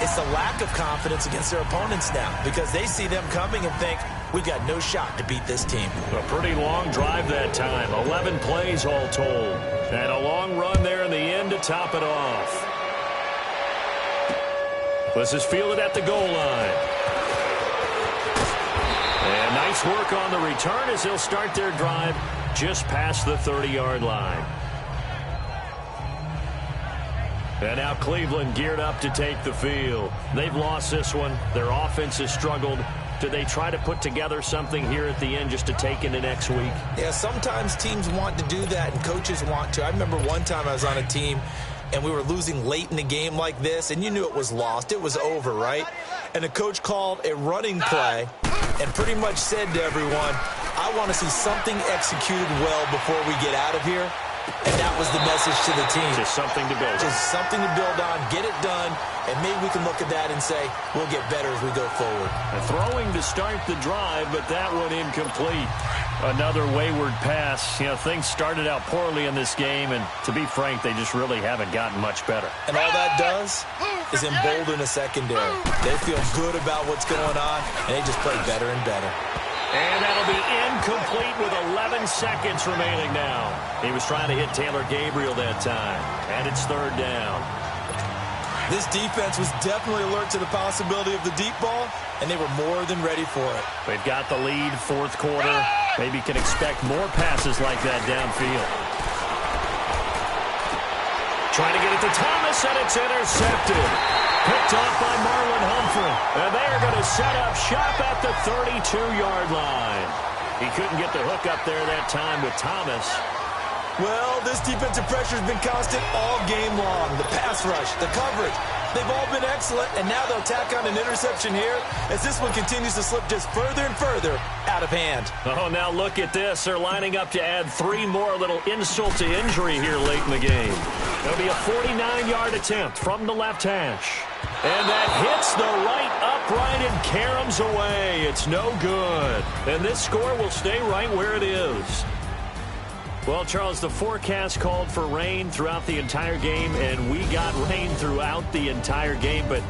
It's the lack of confidence against their opponents now because they see them coming and think, we got no shot to beat this team. A pretty long drive that time. 11 plays all told. And a long run there in the end to top it off. This is fielded at the goal line. And nice work on the return as they'll start their drive just past the 30-yard line. And now Cleveland geared up to take the field. They've lost this one. Their offense has struggled. Do they try to put together something here at the end just to take into next week? Yeah, sometimes teams want to do that and coaches want to. I remember one time I was on a team and we were losing late in the game like this, and you knew it was lost. It was over, right? And the coach called a running play and pretty much said to everyone, I want to see something executed well before we get out of here. And that was the message to the team. Just something to build on. Just something to build on, get it done, and maybe we can look at that and say, we'll get better as we go forward. Throwing to start the drive, but that one incomplete. Another wayward pass. You know, things started out poorly in this game, and to be frank, they just really haven't gotten much better. And all that does is embolden a secondary. They feel good about what's going on, and they just play better and better. And that'll be incomplete with 11 seconds remaining now. He was trying to hit Taylor Gabriel that time, and it's third down. This defense was definitely alert to the possibility of the deep ball, and they were more than ready for it. They've got the lead, fourth quarter. Maybe can expect more passes like that downfield. Trying to get it to Thomas, and it's intercepted. Picked off by Marlon Humphrey. And they are going to set up shop at the 32-yard line. He couldn't get the hook up there that time with Thomas. Well, this defensive pressure has been constant all game long. The pass rush, the coverage, they've all been excellent, and now they'll tack on an interception here as this one continues to slip just further and further out of hand. Oh, now look at this. They're lining up to add 3 more, little insult to injury here late in the game. It'll be a 49-yard attempt from the left hash. And that hits the right upright and caroms away. It's no good. And this score will stay right where it is. Well, Charles, the forecast called for rain throughout the entire game, and we got rain throughout the entire game. But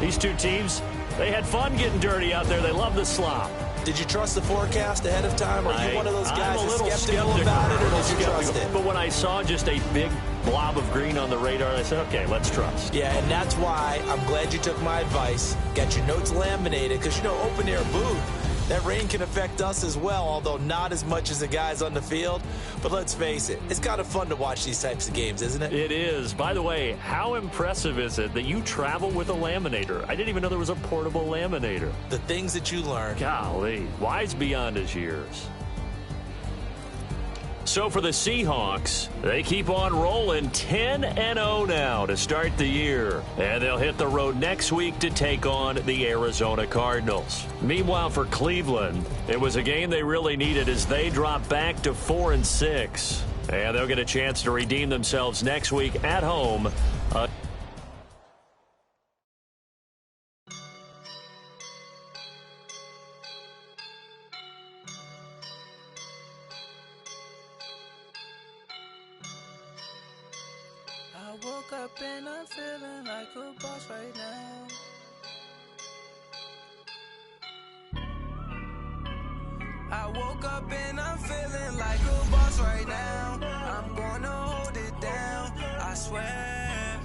these two teams, they had fun getting dirty out there. They love the slop. Did you trust the forecast ahead of time? Are you one of those guys I'm a little skeptical about it, or did you trust it? But when I saw just a big blob of green on the radar, I said, okay, let's trust. Yeah, and that's why I'm glad you took my advice. Got your notes laminated, because, you know, open-air booth, that rain can affect us as well, although not as much as the guys on the field. But let's face it, it's kind of fun to watch these types of games, isn't it? It is. By the way, how impressive is it that you travel with a laminator? I didn't even know there was a portable laminator. The things that you learn. Golly, wise beyond his years. So for the Seahawks, they keep on rolling 10-0 now to start the year. And they'll hit the road next week to take on the Arizona Cardinals. Meanwhile, for Cleveland, it was a game they really needed as they drop back to 4-6. And they'll get a chance to redeem themselves next week at home. I woke up and I'm feeling like a boss right now. I woke up and I'm feeling like a boss right now. I'm gonna hold it down, I swear.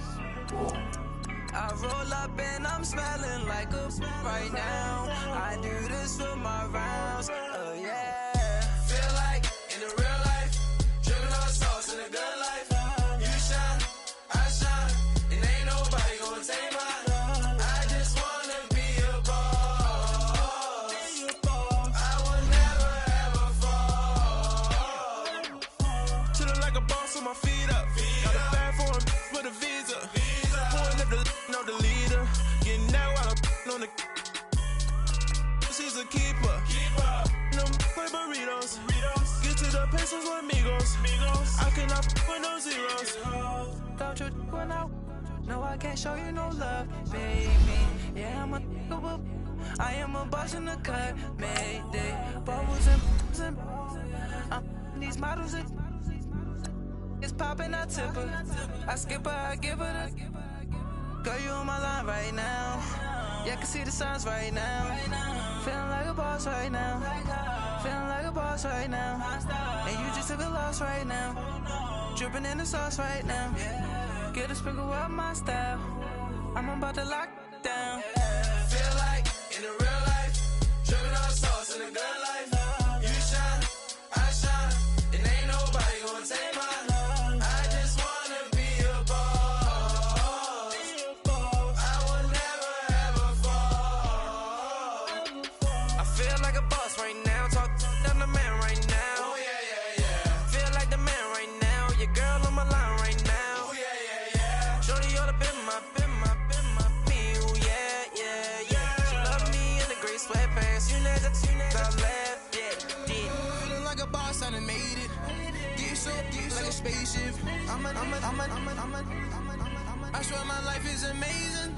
I roll up and I'm smelling like a right now. I do this for my rounds, oh yeah. Feel like in the real life, dripping on sauce in a good life. You shine, I shine, and ain't nobody gonna take mine. I just wanna be a boss. I will never ever fall. Chillin' like a boss with my feet up. Got a bag for him with a visa. Pulling up the know the leader. Getting that while I'm on the. She's a keeper. No play burritos. Get to the pesos with amigos. I cannot with no zeros. Don't you when I no, I can't show you no love, baby. Yeah, I am a boss in the cut, mayday. Bubbles and these models it's popping, I tip her. I skip her, I give her the. Girl, you on my line right now. Yeah, I can see the signs right now. Feeling like a boss right now. Feeling like a boss right now. And you just took a loss right now. Dripping in the sauce right now. Get a sprinkle up my style. I'm about to lock down. Feel like in the real life, dripping on sauce in the good life. You shine, I shine, and ain't nobody gonna take mine. I just wanna be a boss. I will never ever fall. I feel like a boss right now. Talk to the man right now. Oh yeah, yeah, yeah. Feel like the man right now. Your girl on my line right now. Oh yeah, yeah, yeah. Shorty oughta been my me. Ooh yeah, yeah, yeah. She love me in the gray sweatpants. You never I left, yeah. Feeling like a boss, I done made it. Get so like a spaceship. I swear my life is amazing.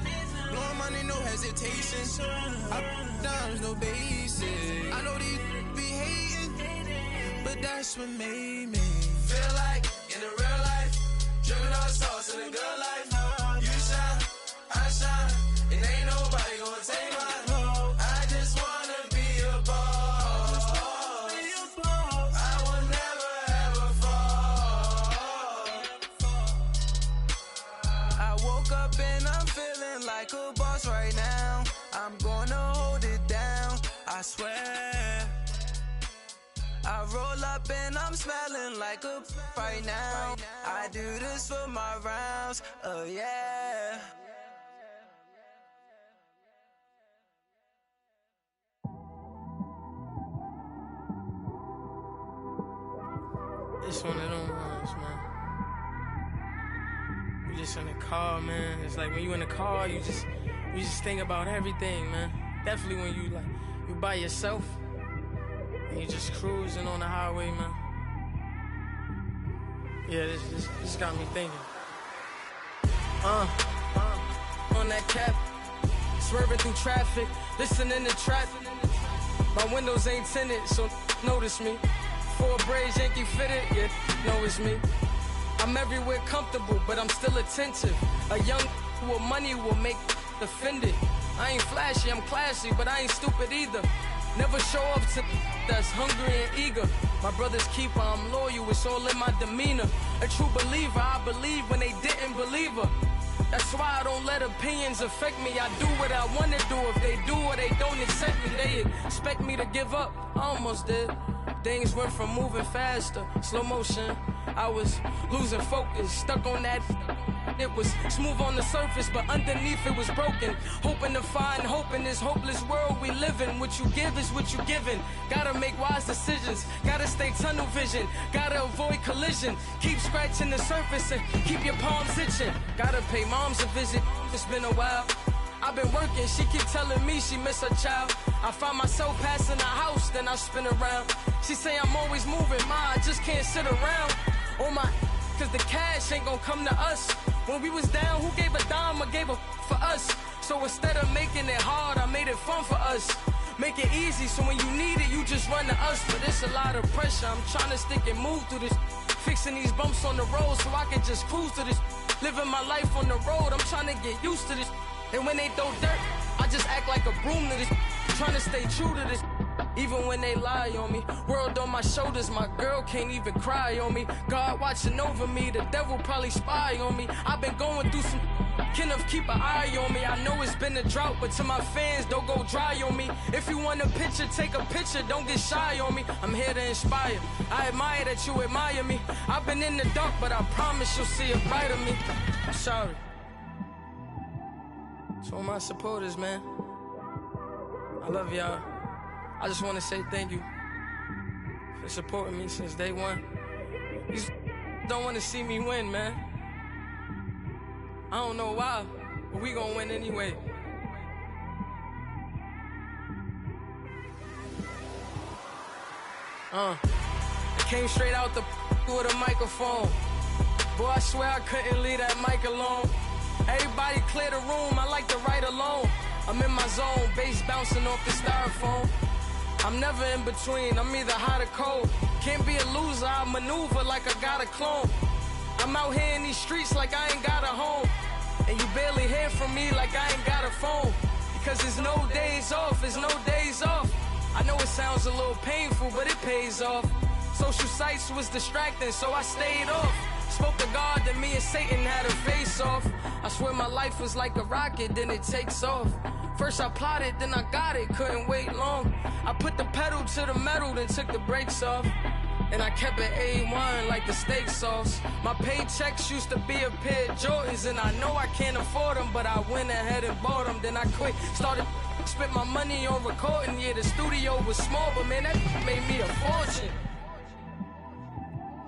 Blowing money, no hesitation. Up, downs, no basic. I know these be hating, but that's what made me feel like in the real life, dripping on sauce in the good life. You shine, I shine, and ain't nobody gonna take mine. I just wanna be a boss. I will never ever fall. I woke up and I'm feeling like a boss right now. I'm gonna hold it down, I swear. I roll up and I'm smelling like a right now. I do this for my rounds, oh yeah. It's one of them ones, man. You just in the car, man. It's like when you in the car, you just think about everything, man. Definitely when you by yourself and you just cruising on the highway, man. Yeah, this got me thinking. On that cap, swerving through traffic, listening to trap. My windows ain't tinted, so notice me. Four braids, Yankee fitted, yeah, know it's me. I'm everywhere comfortable, but I'm still attentive. A young with money will make offended. I ain't flashy, I'm classy, but I ain't stupid either. Never show up to that's hungry and eager. My brother's keeper, I'm loyal, it's all in my demeanor. A true believer, I believe when they didn't believe her. That's why I don't let opinions affect me. I do what I wanna do. If they do or they don't accept me, they expect me to give up. I almost did. Things went from moving faster, slow motion. I was losing focus, stuck on that. It was smooth on the surface, but underneath it was broken. Hoping to find hope in this hopeless world we live in. What you give is what you given. Gotta make wise decisions. Gotta stay tunnel vision. Gotta avoid collision. Keep scratching the surface and keep your palms itching. Gotta pay moms a visit. It's been a while. I've been working, she keep telling me she miss her child. I find myself passing the house, then I spin around. She say I'm always moving, ma, I just can't sit around. Oh my, cause the cash ain't gonna come to us. When we was down, who gave a dime or gave a for us? So instead of making it hard, I made it fun for us. Make it easy, so when you need it, you just run to us. But it's a lot of pressure, I'm trying to stick and move through this. Fixing these bumps on the road so I can just cruise to this. Living my life on the road, I'm trying to get used to this. And when they throw dirt, I just act like a broom to this. Trying to stay true to this. Even when they lie on me. World on my shoulders, my girl can't even cry on me. God watching over me, the devil probably spy on me. I've been going through some Kenneth, keep an eye on me. I know it's been a drought, but to my fans, don't go dry on me. If you want a picture, take a picture, don't get shy on me. I'm here to inspire. I admire that you admire me. I've been in the dark, but I promise you'll see a brighter me. I'm sorry. To all my supporters, man, I love y'all. I just want to say thank you for supporting me since day one. You don't want to see me win, man. I don't know why, but we gonna win anyway. I came straight out the with a microphone. Boy, I swear I couldn't leave that mic alone. Everybody clear the room, I like to write alone. I'm in my zone, bass bouncing off the styrofoam. I'm never in between, I'm either hot or cold. Can't be a loser, I maneuver like I got a clone. I'm out here in these streets like I ain't got a home. And you barely hear from me like I ain't got a phone. Because there's no days off, there's no days off. I know it sounds a little painful, but it pays off. Social sites was distracting, so I stayed off. Spoke to God, then me and Satan had a face off. I swear my life was like a rocket, then it takes off. First I plotted, then I got it, couldn't wait long. I put the pedal to the metal, then took the brakes off. And I kept it A1 like the steak sauce. My paychecks used to be a pair of Jordans, and I know I can't afford them, but I went ahead and bought them. Then I quit, started spent my money on recording. Yeah, the studio was small, but man, that made me a fortune.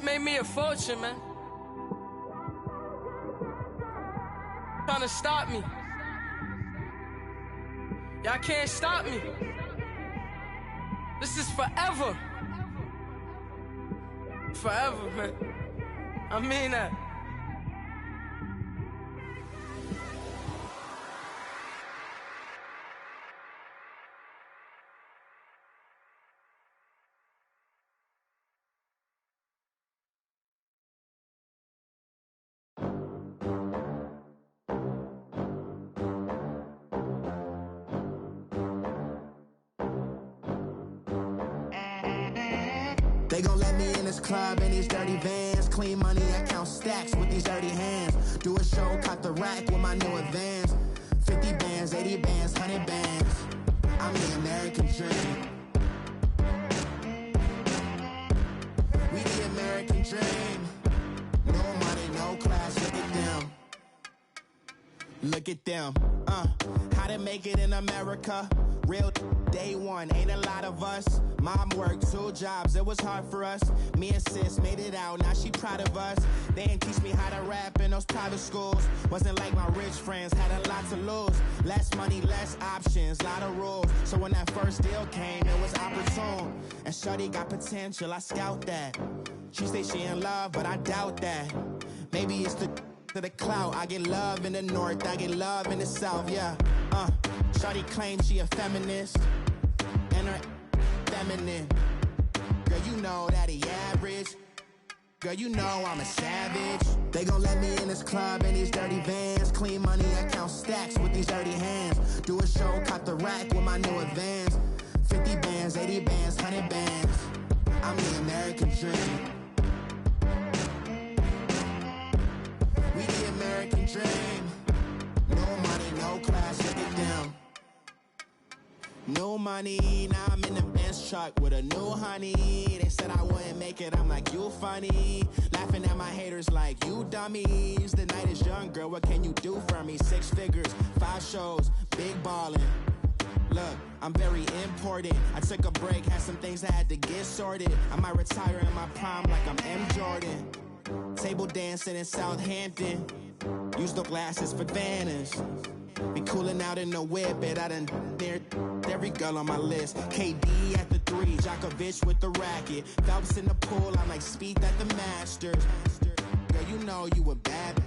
Made me a fortune, man. Trying to stop me. Y'all can't stop me. This is forever. Forever, man. I mean that. They gon' let me in this club in these dirty vans. Clean money, I count stacks with these dirty hands. Do a show, cut the rack with my new advance. 50 bands, 80 bands, 100 bands. I'm the American dream. We the American dream. No money, no class, look at them. Look at them, how to make it in America. Real day one, ain't a lot of us. Mom worked 2 jobs, it was hard for us. Me and sis made it out, now she proud of us. They didn't teach me how to rap in those private schools. Wasn't like my rich friends, had a lot to lose. Less money, less options, lot of rules. So when that first deal came, it was opportune. And shorty got potential, I scout that. She say she in love, but I doubt that. Maybe it's to the clout. I get love in the north, I get love in the south, yeah. Shawty claims she a feminist, and her feminine. Girl, you know that he average. Girl, you know I'm a savage. They gon' let me in this club in these dirty vans. Clean money, I count stacks with these dirty hands. Do a show, cut the rack with my new advance. 50 bands, 80 bands, 100 bands. I'm the American dream. We the American dream. No money, no class, look at them. No money, now I'm in the Benz truck with a new honey. They said I wouldn't make it, I'm like, you funny. Laughing at my haters like, you dummies. The night is young, girl, what can you do for me? 6 figures, 5 shows, big ballin'. Look, I'm very important. I took a break, had some things I had to get sorted. I might retire in my prime like I'm M. Jordan. Table dancing in Southampton. Use the glasses for Vannas. Be coolin' out in the whip, but I done dared every girl on my list. KD at the 3, Djokovic with the racket. Phelps in the pool, I'm like Speed at the Masters. Girl, you know you a bad.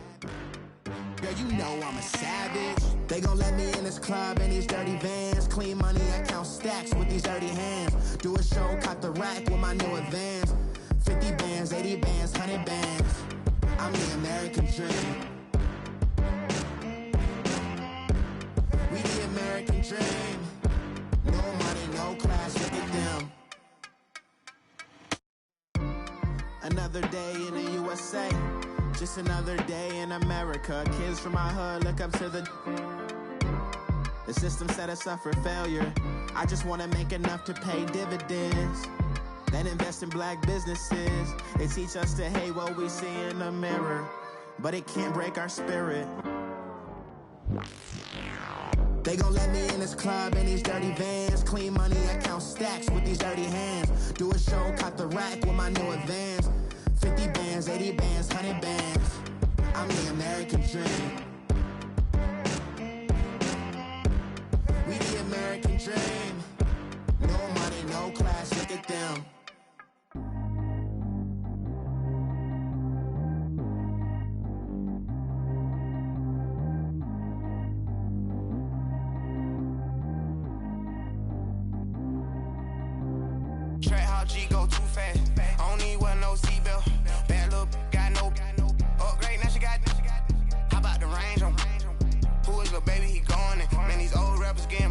Girl, you know I'm a savage. They gon' let me in this club in these dirty vans. Clean money, I count stacks with these dirty hands. Do a show, cut the rack with my new advance. 50 bands, 80 bands, 100 bands. I'm the American dream. We the American dream. No money, no class, look at them. Another day in the USA. Just another day in America. Kids from my hood look up to the system set us up for failure. I just wanna make enough to pay dividends. Then invest in black businesses. They teach us to hate what we see in the mirror, but it can't break our spirit. They gon' let me in this club in these dirty vans. Clean money, I count stacks with these dirty hands. Do a show, cut the rack with my new advance. 50 bands, 80 bands, 100 bands. I'm the American dream. We the American dream. No money, no class, look at them. Track how G go too fast. I don't need wear no seatbelt. Bad little got no upgrade. Now she got. How about the range on? Who is the baby? He going in. Man, these old rappers getting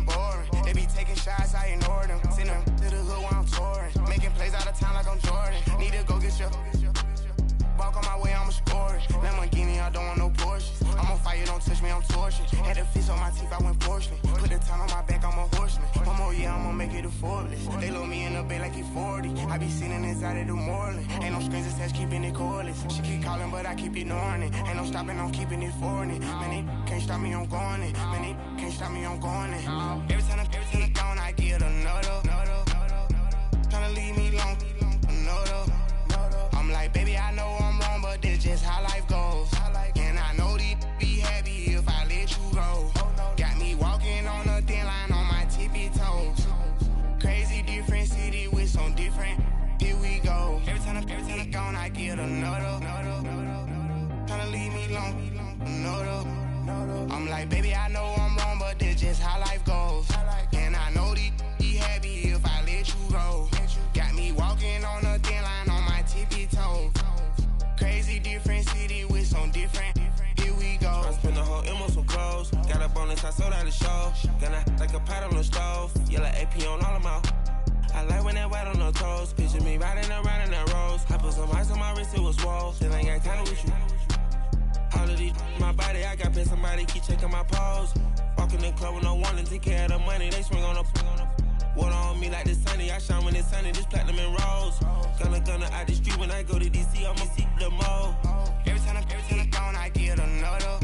Switch on my teeth, I went fortunate. Put the time on my back, I'm a horseman. One more year, I'ma make it a Forbes. They load me in the bed like he 40. I be sitting inside of the Moreland. Ain't no strings attached, keeping it cordless. She keep calling, but I keep ignoring it. Ain't no stopping, I'm keeping it for it. Man, they can't stop me, I'm going it. Man, they can't stop me, I'm going it. Every time I'm gone, I get another. Tryna leave me alone, another. I'm like, baby, I know I'm wrong, but this just how life goes. And I know these be happy if I let you go. Got me walking on a thin line on my tippy toes. Crazy different city with some different. Here we go. Every time I'm gone, I get another. Tryna leave me alone, another. I'm like, baby, I know I'm wrong, but this just how life goes. And I know these be happy if I let you go. Got me walking on a thin line on my tippy toes. Crazy different city with some different. Here we go. I spend the whole M on some clothes. Got a bonus, I sold out the show. Gonna like a pot on the stove. Yellow AP on all of my. I like when that white on the toes. Picture me riding around in that rose. I put some ice on my wrist, it was swole. Still ain't got time with you. All of these my body, I got paid somebody keep checking my pose. Walking in the club with no one to take care of the money. They swing on the water on me like the sunny. I shine when it's sunny, this platinum and rose. Gonna out the street when I go to DC, I'ma see the mode. Every time I'm gone, I get another.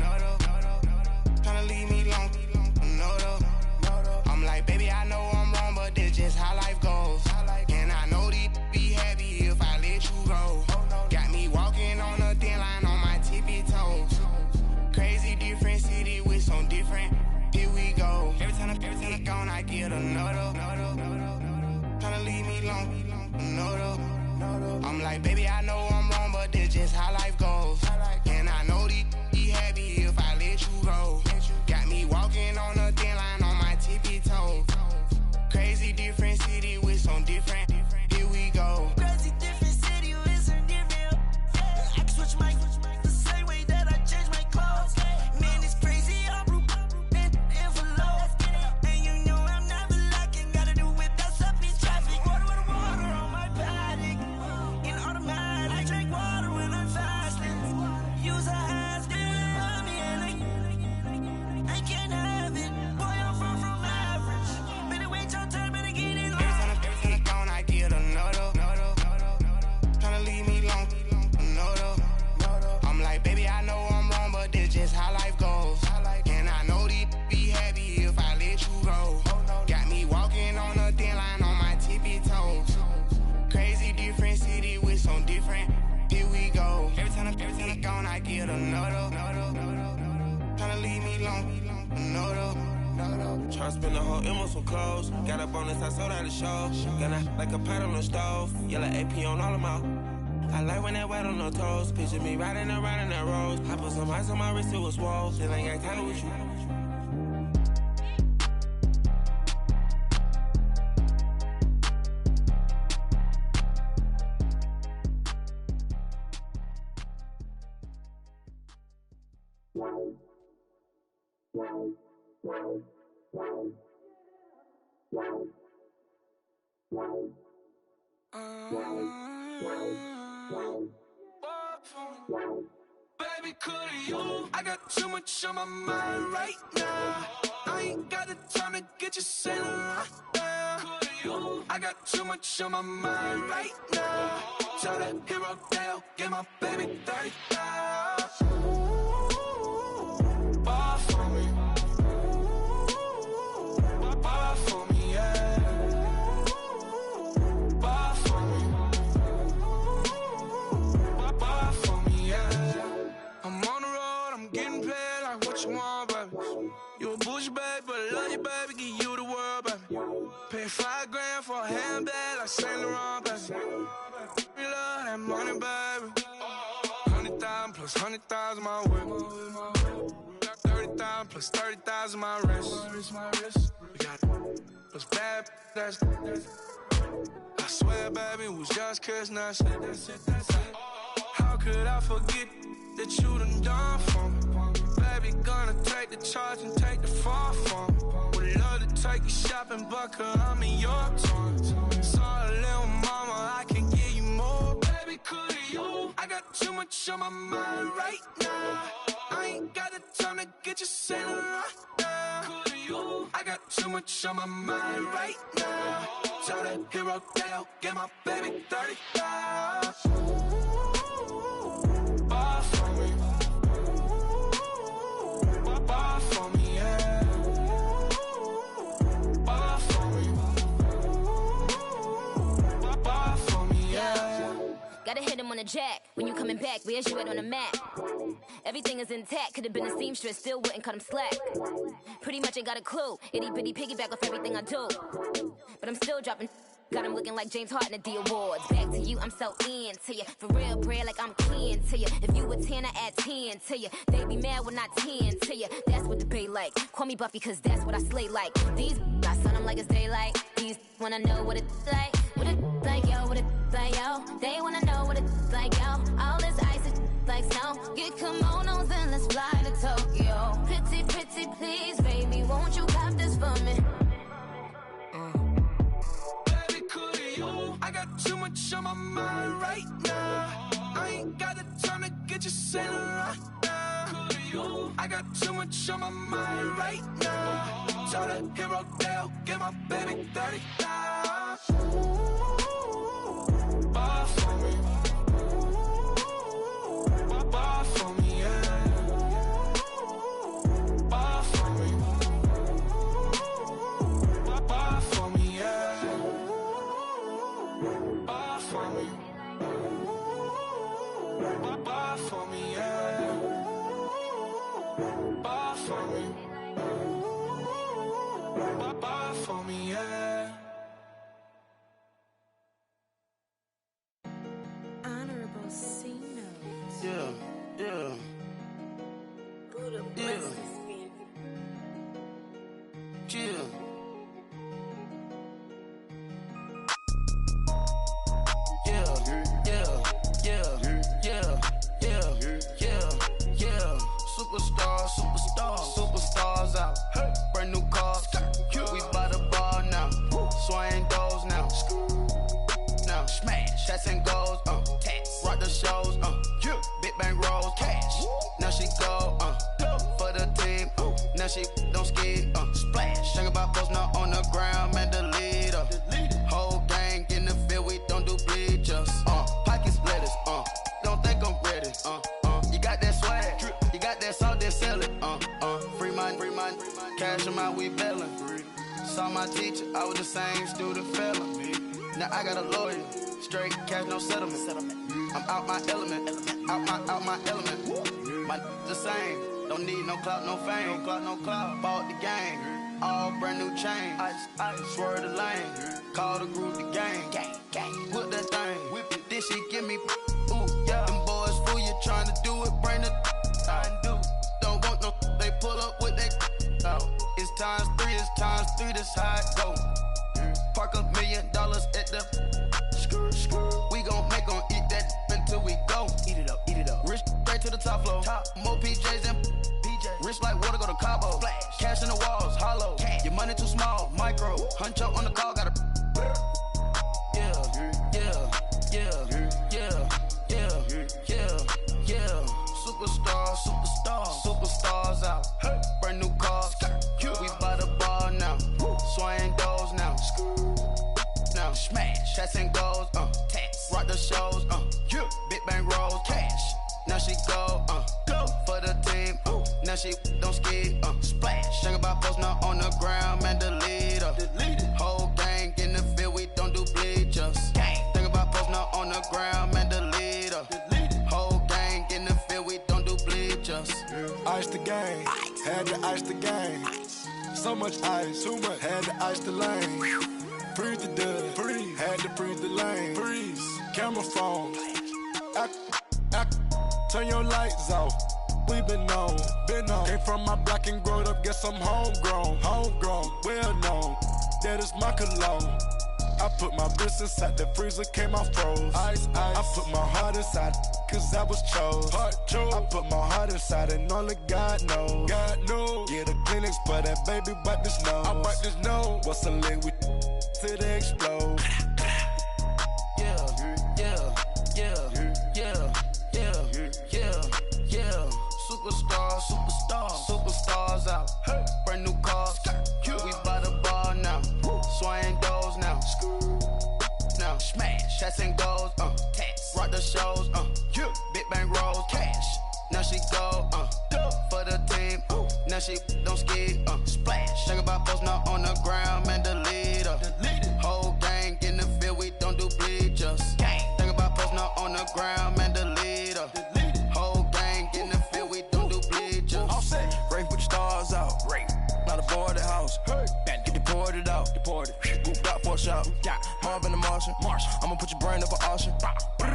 Tryna leave me alone, another. I'm like, baby, I know I'm wrong, but this just how life goes. And I know these be happy if I let you go. Got me walking on a thin line on my tippy toes. Crazy different city with some different. Here we go. Every time I'm gone, I get another. Tryna leave me alone, another. I'm like, baby, I know I'm wrong, but this just how life goes. And I know these be happy if I let you go. Got me walking on a thin line on my tippy toes. Crazy different city with some different. Here we go. Crazy different city with some different. I can switch my the same way that I change my clothes. Man, it's crazy. I'm broke and envelope. And you know I'm never lacking. Gotta do it, that's up in traffic. Water on my paddock. In automatic. I drink water when I'm fasting. Use a has on me and I can't have it. Boy, I'm far from average. Better wait your turn, better get it Every time I'm gone, I get another. Tryna leave me alone, another. I'm like, baby, I know I'm wrong, but this just how life goes. And I know these be happy if I let you go. Got me walking on a thin line on my tippy toes. Crazy different city with some different. Here we go. Every time I'm gone, I get another. Tryna leave me alone, another. Tryna spend the whole M on some clothes. Got a bonus, I sold out the show. Gonna like a pot on the stove. Yellow AP on all of my. I like when that white on the toes. Picture me riding around in that rose. I put some ice on my wrist, it was swole. Still ain't got time with you. Baby, could you? I got too much on my mind right now. I ain't got the time to get you sailing right now. Could you? I got too much on my mind right now. Tell that hero Dale, get my baby 30,000. Ball for me. Ball for me, yeah. Ball for me. Ball for me, yeah. I'm on the road, I'm getting paid like what you want, baby. You a bougie, baby, but I love you, baby. Give you the world, baby. Pay $5 grand for a handbag like Saint Laurent, baby. We love that money, baby. 100,000 plus 100,000 my way. 30,000 plus 30,000 my wrist. We got it. Plus bad, that's. I swear, baby, it was just kissing us. How could I forget that you done for me? Baby, gonna take the charge and take the fall from me. Would love to take you shopping, but I'm in your town. Sorry, little mama, I can give you more. Baby, could you? I got too much on my mind right now. I ain't got the time to get you sailing right now. too much on my mind right now. Tell that hero down, get my baby 35. Buy for me. Buy for me, yeah. Buy for me. Buy for me, yeah. Gotta hit him on the jack. When you coming back, where's you at on the map? Everything is intact. Could've been a seamstress, still wouldn't cut him slack. Pretty much ain't got a clue. Itty bitty piggyback off everything I do. But I'm still dropping. Got him looking like James Harden at the awards. Back to you, I'm so into you. For real, bread, like I'm keen to you. If you a 10, I add 10 to you. They be mad when I 10 to you. That's what the bay like. Call me Buffy, cause that's what I slay like. These I sun them like it's daylight. These wanna know what it's like. What it like, yo, what it like, yo. They wanna know what it's like, yo. All this ice is like snow. Get kimonos and let's fly to Tokyo. Pretty, pretty, please, baby, won't you cop this for me? I got too much on my mind right now. I ain't got the time to get you sailing right now. I got too much on my mind right now. Tell that hero down, get my baby 35. Buy for me. Buy for me, yeah. Buy for me. Buy for me, yeah. Buy for me. Buy for me, yeah. Buy for me. Buy for me, yeah. Honorable C notes. Yeah, yeah. Buddha Yeah. bless this man. Yeah. Superstars out. Brand new cars. We by the bar now. Swaying doors now. Now smash. Cats and goals. Rock the shows. Big bang rolls. Cash. Now she go. For the team. Now she don't ski. Splash. Think about posting up on the ground. Man, the leader. Whole gang in the field. We don't do bleachers. Pockets lettuce. Don't think I'm ready. You got that swag. You got that salt, then sell it. Free mind. Cash them out, we bailin'. Saw my teacher, I was the same student felon. Now I got a lawyer. Straight cash, no settlement. I'm out my element. Out my element. My the same. Don't need no clout, no fame. No clout. Bought the game. All brand new chain. I swerve the lane. Call the group the gang. Whip that thing. Whip it. Then she give me. Ooh, yeah. Them boys fool you trying to do it. Bring the. I do. Don't want no. They pull up with they. It's times 3. That's how it go. Park $1 million at the. We gon' make 'em eat that until we go. Eat it up. Rich straight to the top floor. More PJs and PJ. Rich like water, go to Cabo. Flash. Cash in the walls, hollow. Cash. Your money too small, micro. Hunch up on the call, gotta. Yeah. Superstars out. Brand new cars. We by the bar now. Swaying doors now. Now smash. Cats and goals. Rock the shows. Big bang rolls. Cash. Now she go. For the team. Now she don't ski. Splash. Think about posting up on the ground. Man, the leader. Whole gang in the field. We don't do bleachers. Think about posting up on the ground. Man, the leader. Whole gang in the field. We don't do bleachers. Ice the game. Had to ice the game. So much ice. Too much. Had to ice the lane. Freeze the dust. Freeze. Had to freeze the lane. Freeze. Camera phone. Turn your lights off. We been on. Came from my block and growed up. Guess I'm homegrown. Well known. That is my cologne. I put my wrist inside the freezer, came out froze. Ice. I put my heart inside, cause I was chose. I put my heart inside and only God knows. Yeah, the clinics, but that baby bite this nose. I bite this nose. What's a leg with till they explode? Superstars out. Brand new cars. We by the tats and goals, tats. Rock the shows, yeah. Big bang rolls, cash. Now she go, for the team, now she don't ski, splash. Think about posting up on the ground, man, the leader. Whole gang in the field, we don't do bleachers. Think about posting up on the ground, man, the leader. Whole gang in the field, we don't do bleachers. All set. Rain, put the stars out. Rain. Not a board at house. Hey. Get deported out. Deported. Booped out for a shot. Marvin the Martian. I'ma put your brain up an auction.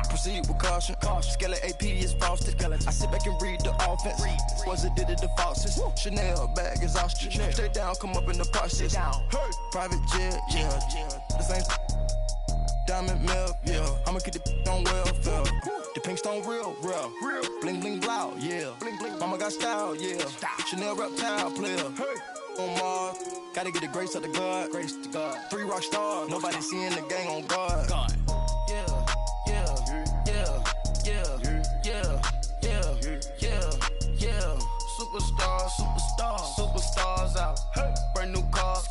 Proceed with caution. Skeleton AP is frosted. I sit back and read the offense. Was it did it the Faucets? Chanel bag is ostrich. Stay down, come up in the process. Hey. Private jet, yeah. The same diamond milk, yeah. I'ma keep the on welfare. The pink stone real. Bling bling loud, yeah. Mama got style, yeah. Chanel reptile player. Hey. On Mars, gotta get the grace of the God. 3 rock stars, nobody seeing the gang on guard. Superstars out. Hey. Brand new cars.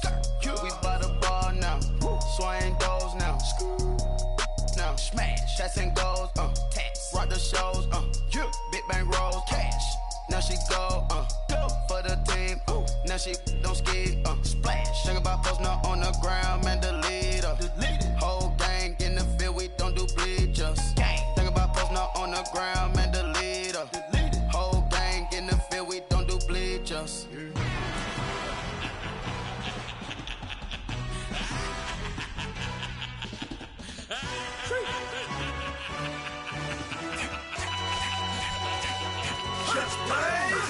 We by the bar now. Swaying doors now. Now smash. Tats and goals. Tats. Rock the shows. Yeah. Big bang rolls. Cash. Now she go. For the team. Now she don't ski. Splash. Think about posting up on the ground, man, the leader. Whole gang in the field, we don't do bleachers. Think about posting up on the ground, man, the leader. Whole gang in the field, we don't do bleachers.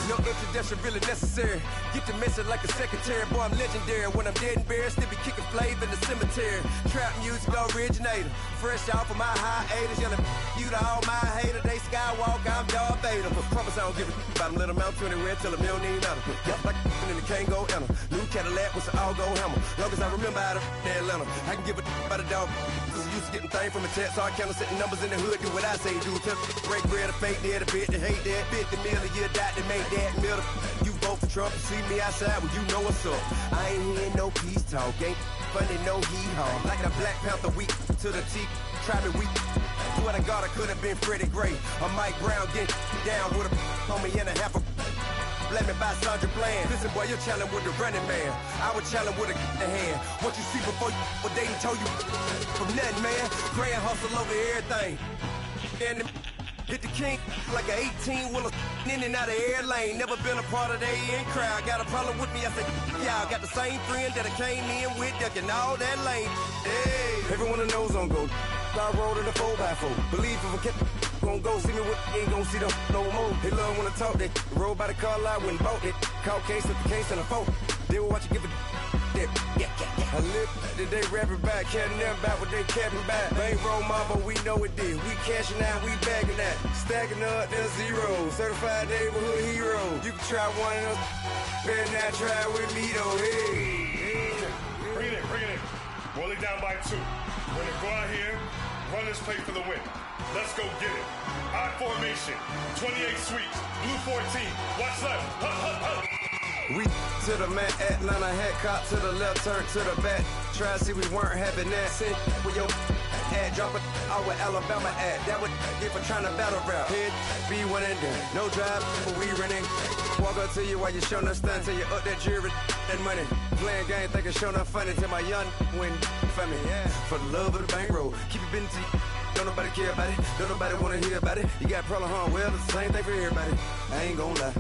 No introduction really necessary. Get the message like a secretary. Boy, I'm legendary. When I'm dead and buried, still be kicking flavor in the cemetery. Trap music originator. Fresh off of my hiatus. Yelling you to all my haters. They skywalk, I'm Darth Vader. Promise I don't give a about them. Let them out to anywhere. Tell them they don't need matter. Yep, like and the can't go enter. New Cadillac with an all-go hammer. Long as I remember out of Atlanta. I can give a about a dog. Used to getting things from a text, so I count setting numbers in the hood. Do what I say, do. Tell break bread, a fake dead, a bit to hate that. 50 million, you die to make that middle. You vote for Trump, you see me outside, well, you know what's up. I ain't hearing no peace talk, ain't funny, no hee-haw. Like the Black Panther, weak to the teeth, try me weak. Swear to God, I could have been Freddie Gray. Or Mike Brown, get down with a homie and a half a. Let me buy Sandra Bland. Listen, boy, you're challenging with the running man. I was challenging with a hand. What you see before you, what they told you from nothing, man. Grand hustle over everything. And hit the king like an 18-wheeler in and out of air lane. Never been a part of the in crowd. Got a problem with me, I said, y'all got the same friend that I came in with, ducking all that lane. Hey, everyone that knows on go. I rolled in a 4x4. Believe if I kept gon' go see me with ain't gon' see them no more. They love when I talk, they roll by the car lot when bought it. Call case with the case and a phone. They will watch you give it that. I live today rapping back, catching them back what they capping back. Bankroll mama, we know it did. We cashing out, we bagging that. Stacking up, there's zero. Certified neighborhood hero. You can try one of them. Better not try with me though. Hey. Bring it in. Roll it down by 2. We're gonna go out here, run this play for the win. Let's go get it. I formation, 28 sweeps, blue 14. Watch left. We to the man, Atlanta hat cop to the left, turn to the back. Try to see we weren't having that. Sit with your ad, drop it out with Alabama ad. That would get for trying to battle rap. Head be one and done. No drive, but we running. Walk up to you while you showing us stun till you up that jewelry and money. Playing game, thinking showing up funny till my young win for me. Yeah. For the love of the bankroll, keep it busy. Don't nobody care about it. Don't nobody wanna hear about it. You got problem, huh? Well, it's the same thing for everybody. I ain't gon' lie.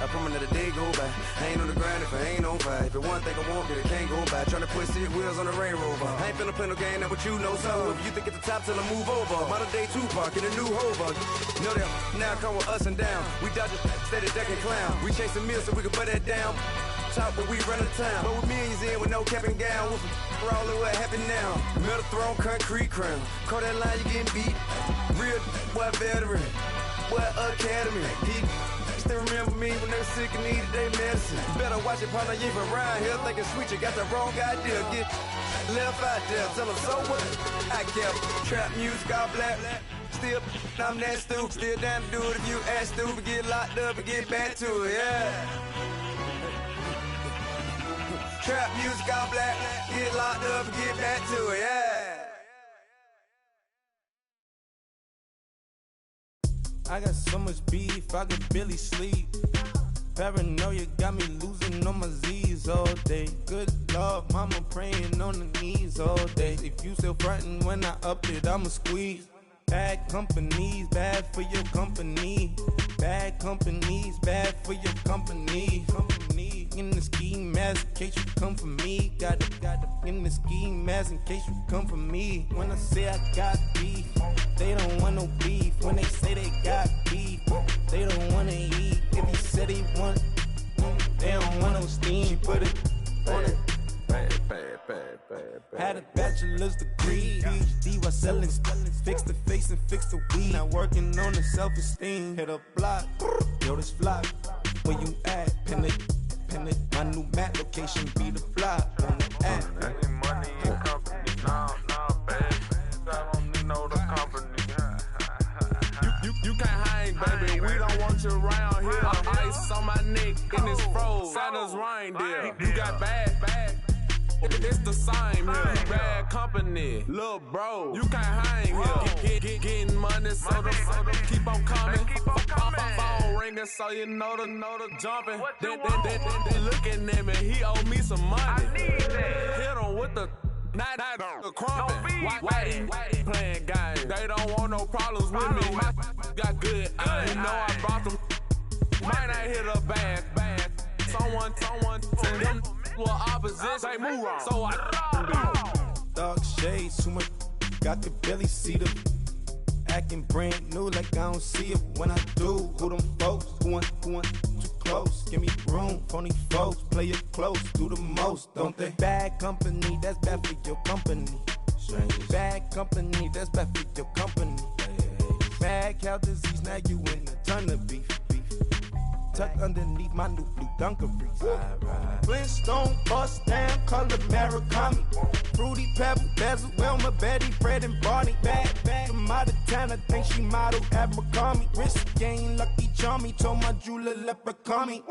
I promise that a day go by. I ain't on the grind if I ain't on fire. If it one thing I want, then it can't go by. Tryna put seat wheels on the Range Rover. I ain't finna play no game, that what you know. So if you think it's the top till I move over. Modern day Tupac in a new Hova. Know that now come with us and down. We dodge a steady duck and clown. We chase the meal so we can put that down. Top when we run the town. But with millions in with no cap and gown. We're all in what happened now. Metal throne, concrete crown. Call that line, you getting beat. Real what veteran. What academy. He still remember me when they were sick and needed their medicine. Better watch it, partner, you ain't around here thinking sweet, you got the wrong idea. Get left out there, tell them so what? I kept trap music all black. Still, I'm that stupid. Still down to do it if you act stupid. Get locked up and get back to it, yeah. Trap music all black. Get locked up and get back to it, yeah. I got so much beef, I could barely sleep. Paranoia got me losing on my Z's all day. Good Lord, mama praying on the knees all day. If you still frontin' when I up it, I'ma squeeze. Bad companies, bad for your company. Bad companies, bad for your company. In the ski mask in case you come for me. Got it in the ski mask in case you come for me. When I say I got beef, they don't want no beef. When they say they got beef, they don't wanna eat. If you said they want, they don't want no steam. Put it on it. Had a bachelor's degree, PhD while selling. Fix the face and fix the weed. Now working on the self-esteem. Hit a block, yo this flock. Where you at? Pin it. My new map location be the flop on the app. Money and company, nah, baby. I don't need no the company. You can't hang, baby. We don't want you around here. Ice on my neck and it's froze. Santa's reindeer. You got bad. It's the same here. You bad company, little bro. You can't hang here. Getting money, so the keep on coming. Phone ringing, so you know the jumping. They looking at me. He owe me some money. Hit him with the. Not the crumpin'. Why they playing games? They don't want no problems with me. My got good. I know I brought them. Might not hit a bad. Someone tell them well opposition. Say move wrong. So I Dark shades, too much. Got the belly see them. Acting brand new like I don't see it when I do. Who them folks? Who want too close? Give me room. Phony folks play it close. Do the most, don't they? Bad company, that's bad for your company. Bad company, that's bad for your company. Bad cow disease, now you in a ton of beef. Tuck underneath my new blue Dunkaroos. Flintstone bust down, color Murakami. Fruity Pebble, Basil, Wilma, Betty, Fred and Barney. Bad from out of town, I think she model Abercrombie. Wrist game, Lucky Charmy, told my jeweler leprechaun me.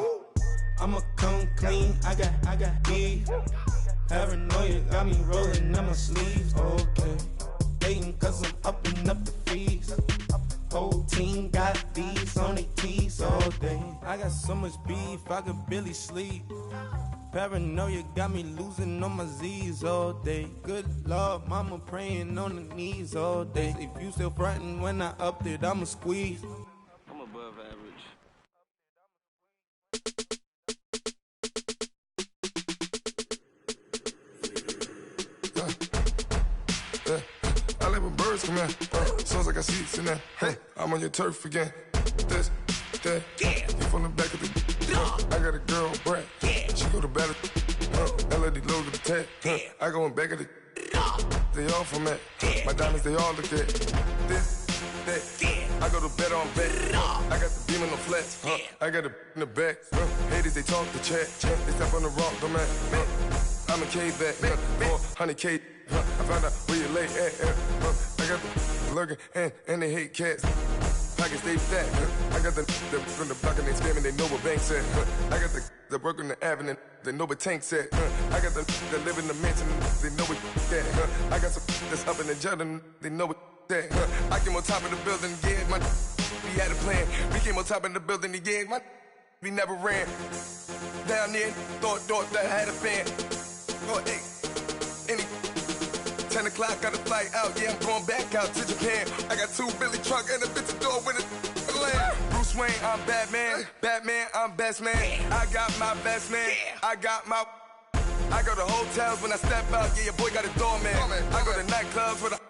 I'ma come clean, I got beef. Paranoia got me rolling in my sleeves. Okay, hating cause I'm upping up the fees. Whole team got these on their tees all day. I got so much beef, I could barely sleep. Paranoia got me losing on my Z's all day. Good Lord, mama praying on the knees all day. If you still frontin' when I up it, I'ma squeeze. I'm above average. I live with birds come in. Sounds like I got seats in there. Hey, I'm on your turf again. This, that, you from the back of the. I got a girl, Brad. She go to battle. LED logo the tag. I go in back of the. They all from that. My diamonds, they all look at. This, that. I go to bed on bed. I got the beam on the flats. I got it in the back. Haters, they talk the chat. They step on the rock, don't man. I'm a K-back. 400K. I found out where you lay at. I got the lurking and they hate cats. Pockets stay fat. I got the from the block and they scamming, they know what banks at. I got the work on the avenue, they know what tanks at. I got the that live in the mansion, they know what that. I got some that's up in the jungle, they know what that. I came on top of the building, yeah, my we had a plan. We came on top of the building, yeah, my we never ran. Down there, thought that I had a fan. Oh, hey, any 10 o'clock, got a flight out, yeah, I'm going back out to Japan. I got 2 Billy truck and a bitch door with a land. Bruce Wayne, I'm Batman. Batman, I'm best man. I got my best man. I go to hotels when I step out, yeah, your boy got a doorman. I go to nightclubs with a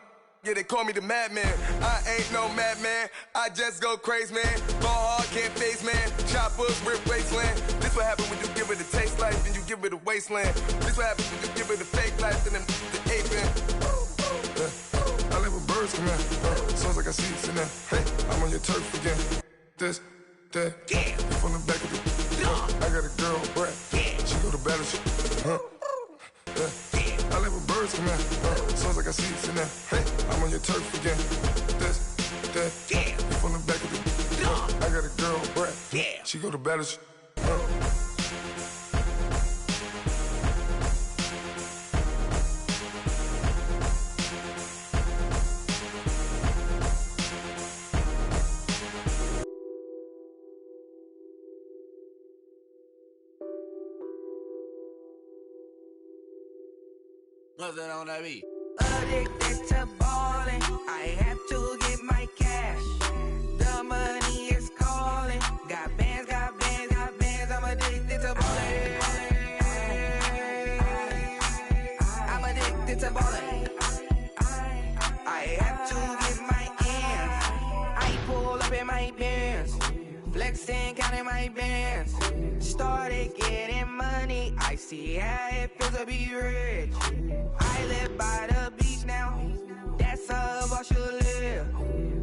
yeah, they call me the madman. I ain't no madman, I just go crazy, man. Ball hard, can't face, man. Choppers, rip wasteland. This what happen when you give it a taste life and you give it a wasteland. This what happens when you give it a fake life and then the ape man. I live with birds come in. Sounds like I seats in there. Hey, I'm on your turf again. This, that, you from the back of the. I got a girl, Brad. She go to battle. I live with birds come in. Sounds like I seats in there. Hey, I'm on your turf again. This, that, you from the back of the. I got a girl, Brad. She go to battle. What's that on that beat? Addicted to ballin', I have to get my cash. The money is calling. Got bands, got bands, got bands. I'm addicted to ballin'. I'm addicted to ballin'. I have to get my ends. I pull up in my bands, flexing, counting my bands. Started getting money. I see how it feels to be rich. I live by the beach now. That's how I should live.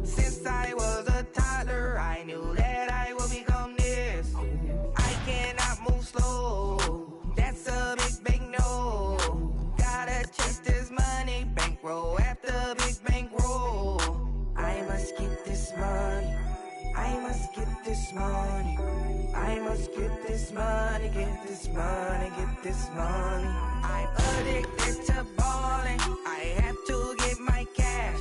Since I was a toddler, I knew that I would become this. I cannot move slow. That's a big no. Gotta chase this money, bankroll after big bankroll. I must get this money. I must get this money. I must get this money, get this money, get this money. I'm addicted to ballin'. I have to get my cash.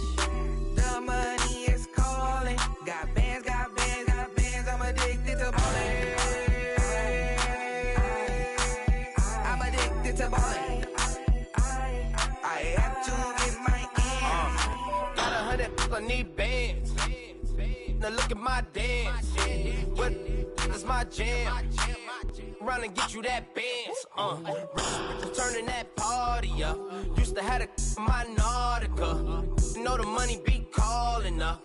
The money is calling. Got bands, got bands, got bands. I'm addicted to ballin'. I'm addicted to ballin'. I have to get my ends. Got 100, I need bands. Now look at my dance. What is my jam? Run and get you that bands. Turning that party up. Used to have a my Nautica. You know the money be calling up.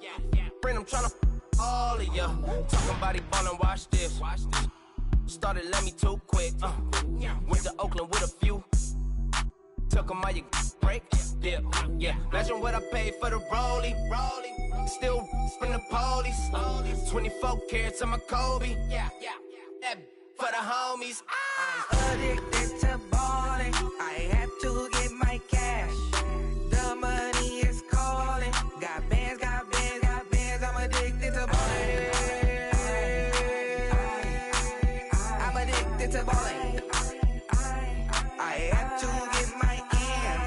Friend, I'm tryna all of ya. Talking about he ballin', watch this. Started let me too quick. Went to Oakland with a few. Took 'em all you break. Yeah. Imagine what I paid for the rollie. Still from the police. 24 carats on my Kobe. That for the homies. I'm addicted to ballin'. I have to get my cash. The money is calling. Got bands, got bands, got bands. I'm addicted to ballin'. I'm addicted to ballin'. I have to get my ends.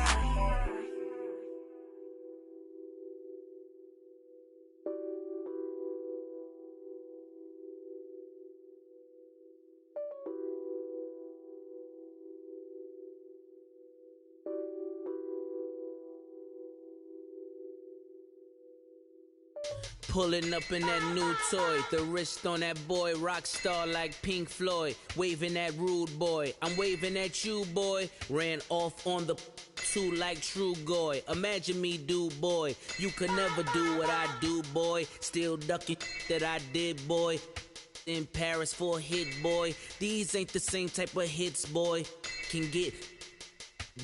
Pulling up in that new toy, the wrist on that boy, rock star like Pink Floyd, waving at rude boy, I'm waving at you boy, ran off on the two like True Goy, imagine me do boy, you could never do what I do boy, still ducking that I did boy, in Paris for a hit boy, these ain't the same type of hits boy, can get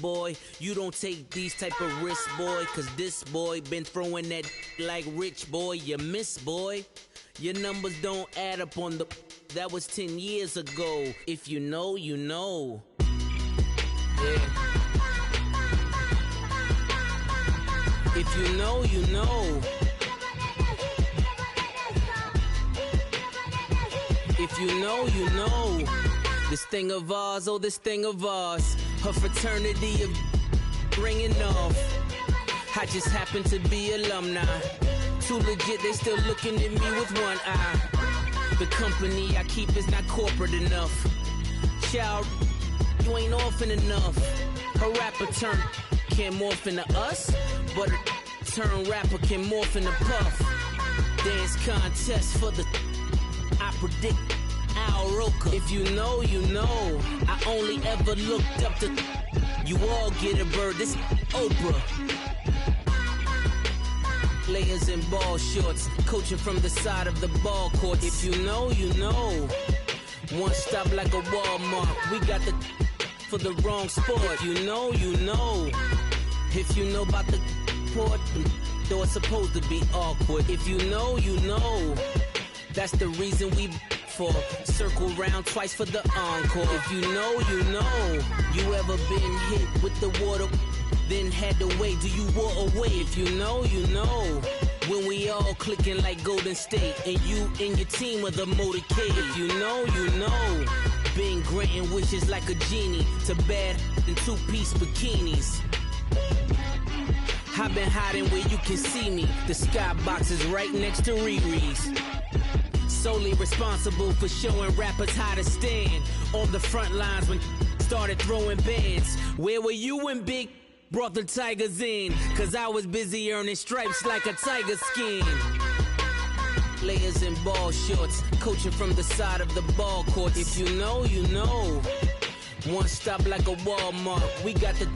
boy, you don't take these type of risks, boy, cause this boy been throwing that like rich boy, you miss, boy. Your numbers don't add up on the, that was 10 years ago. If you know, you know. Yeah. If you know, you know. If you know, you know. This thing of ours, oh, this thing of ours. Her fraternity of ringing off. I just happen to be alumni. Too legit, they still looking at me with one eye. The company I keep is not corporate enough. Child, you ain't orphan enough. A rapper turn can't morph into us, but a turn rapper can morph into Puff. Dance contest for the, I predict Al Roker. If you know, you know. I only ever looked up to, you all get a bird, this Oprah. Layers in ball shorts, coaching from the side of the ball court. If you know, you know. One stop like a Walmart. We got the for the wrong sport. If you know, you know. If you know about the port, though it's supposed to be awkward. If you know, you know. That's the reason we for circle round twice for the encore. If you know, you know. You ever been hit with the water? Then had to wait, do you walk away? If you know, you know. When we all clicking like Golden State, and you and your team are the motorcade. If you know, you know. Been granting wishes like a genie to bad in two-piece bikinis. I've been hiding where you can see me. The skybox is right next to Riri's. Solely responsible for showing rappers how to stand on the front lines when started throwing bands. Where were you when Big Brought the Tigers in, cause I was busy earning stripes like a tiger skin. Players in ball shorts, coaching from the side of the ball court. If you know, you know. One stop like a Walmart. We got the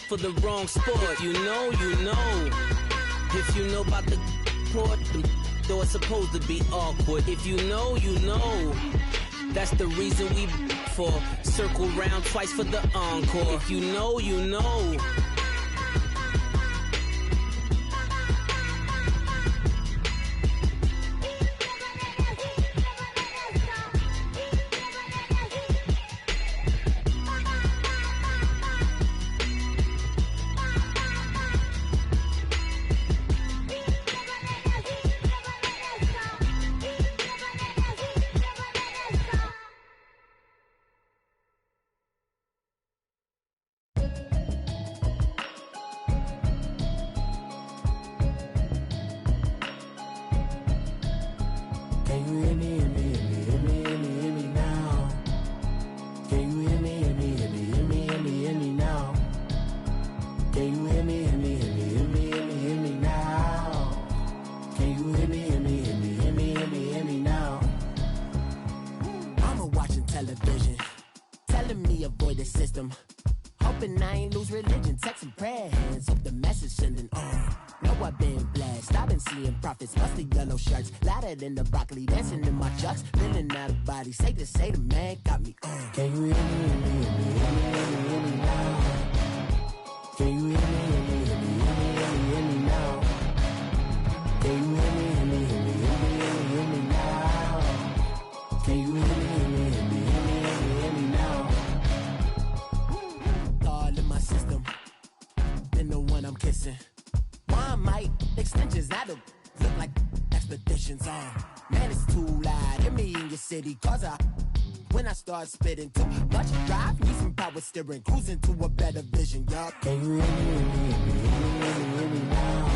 for the wrong sport. You know, you know. If you know about the port, though it's supposed to be awkward. If you know, you know. That's the reason we for circle round twice for the encore. If you know, you know. In the broccoli, dancing in my chucks, feeling out of body. Say the man got me on. Can you hear me, hear me, hear me, hear me, hear me now? Can you hear me, hear me, hear me, hear me, hear me, hear me now? Can you hear me, hear me, hear me, hear me, hear me, hear me now? Can you hear me, hear me, hear me, hear me, hear me, hear me now? All in my system, then the one I'm kissing. One might extensions that'll look like expeditions on. Man, it's too loud. Hear me in your city, cause when I start spitting too much drive, need some power steering, cruising to a better vision, yup. Can you hear me, hear me, hear me, hear me, hear me now?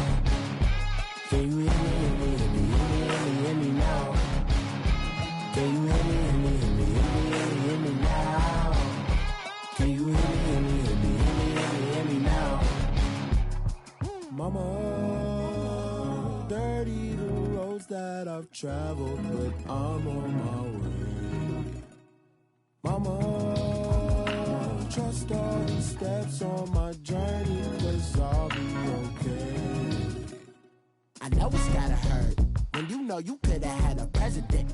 Can you hear me, hear me, hear me, hear me, hear me now? Can you hear me, hear me, hear me, hear me, hear me, hear me now? Can you hear me, hear me, hear me, hear me, hear me, hear me now? Mama, dirty the roads that I've traveled, but I'm on my way. Mama, trust all these steps on my journey, cause I'll be okay. I know it's gotta hurt when you know you could've had a president.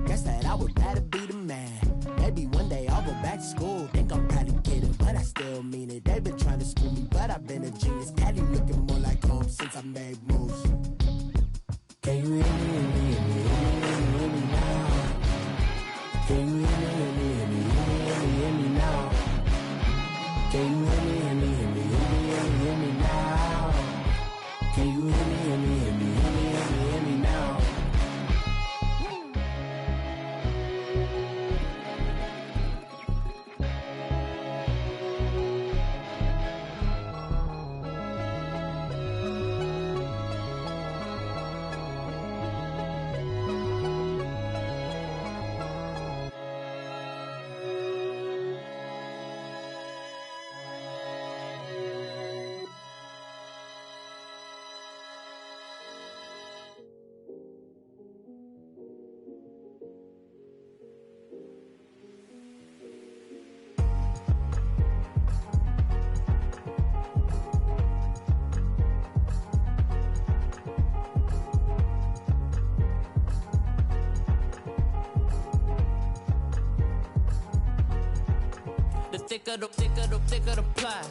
Guess that I would rather be the man. Maybe one day I'll go back to school. Think I'm probably kidding, but I still mean it. They've been trying to school me, but I've been a genius. Caddy looking more like home since I made moves. Can you hear me, hear me, hear me, hear me, hear me now? Can you hear me, hear me, hear me, hear me, hear me, hear me now? Can you hear me, hear me, hear me, hear me, hear me, hear me now? Can you hear me, hear me, hear me, hear me, hear me, hear me now? Thicker the ply,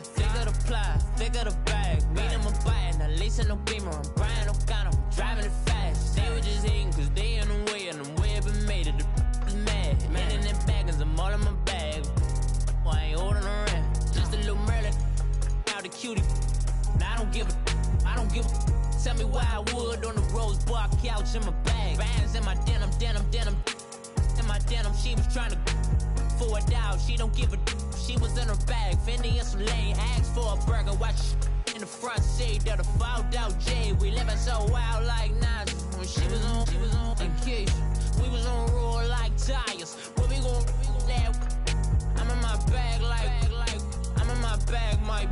thicker the bag. Meet them a bite, not leasing no beamer. I'm Brian O'Connor, driving it fast. They were just hating cause they in the way, and the way I've been made it. The is mad. Man in them baggins, I'm all in my bag. Well, I ain't holding around. Just a little Merlin, out the cutie. Now I don't give a. Tell me why I would on the rose bar couch in my bag. Bands in my denim. In my denim, she was trying to for it out. She don't give a. She was in her bag, Fendi and some lane. Asked for a burger, watch in the front seat of the fouled out J. We living so wild like Nas. When she was on vacation, we was on roll like tires. Where we gon' let? I'm in my bag like I'm in my bag, my.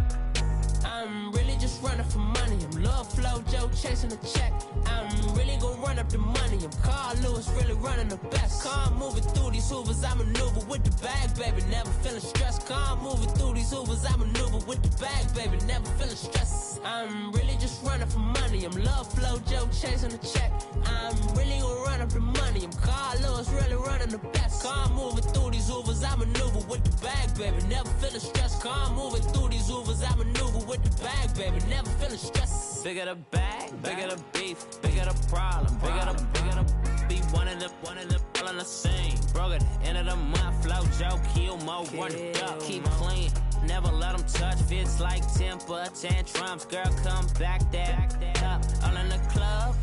chasing a check. I'm really gon' run up the money. I'm Carl Lewis, really running the best. Car moving through these Hoovers, I maneuver with the bag, baby. Never feeling stressed. Car moving through these Hoovers, I maneuver with the bag, baby. Never feeling stressed. I'm really just running for money. I'm Love Flow Joe chasing a check. I'm really gon' run up the money. I'm Carl Lewis, really running the best. Car moving through these Hoovers, I maneuver with the bag, baby. Never feeling stressed. Car moving through these Hoovers, I maneuver with the bag, baby. Never feeling stressed. Bigger the bag, bigger the beef, bigger the problem, bigger the be one in the all in the same. Broke at the end of the month, flow Joe, kill mo, run it up, keep clean. Never let them touch, fits like temper tantrums. Girl, come back that up, all in the club,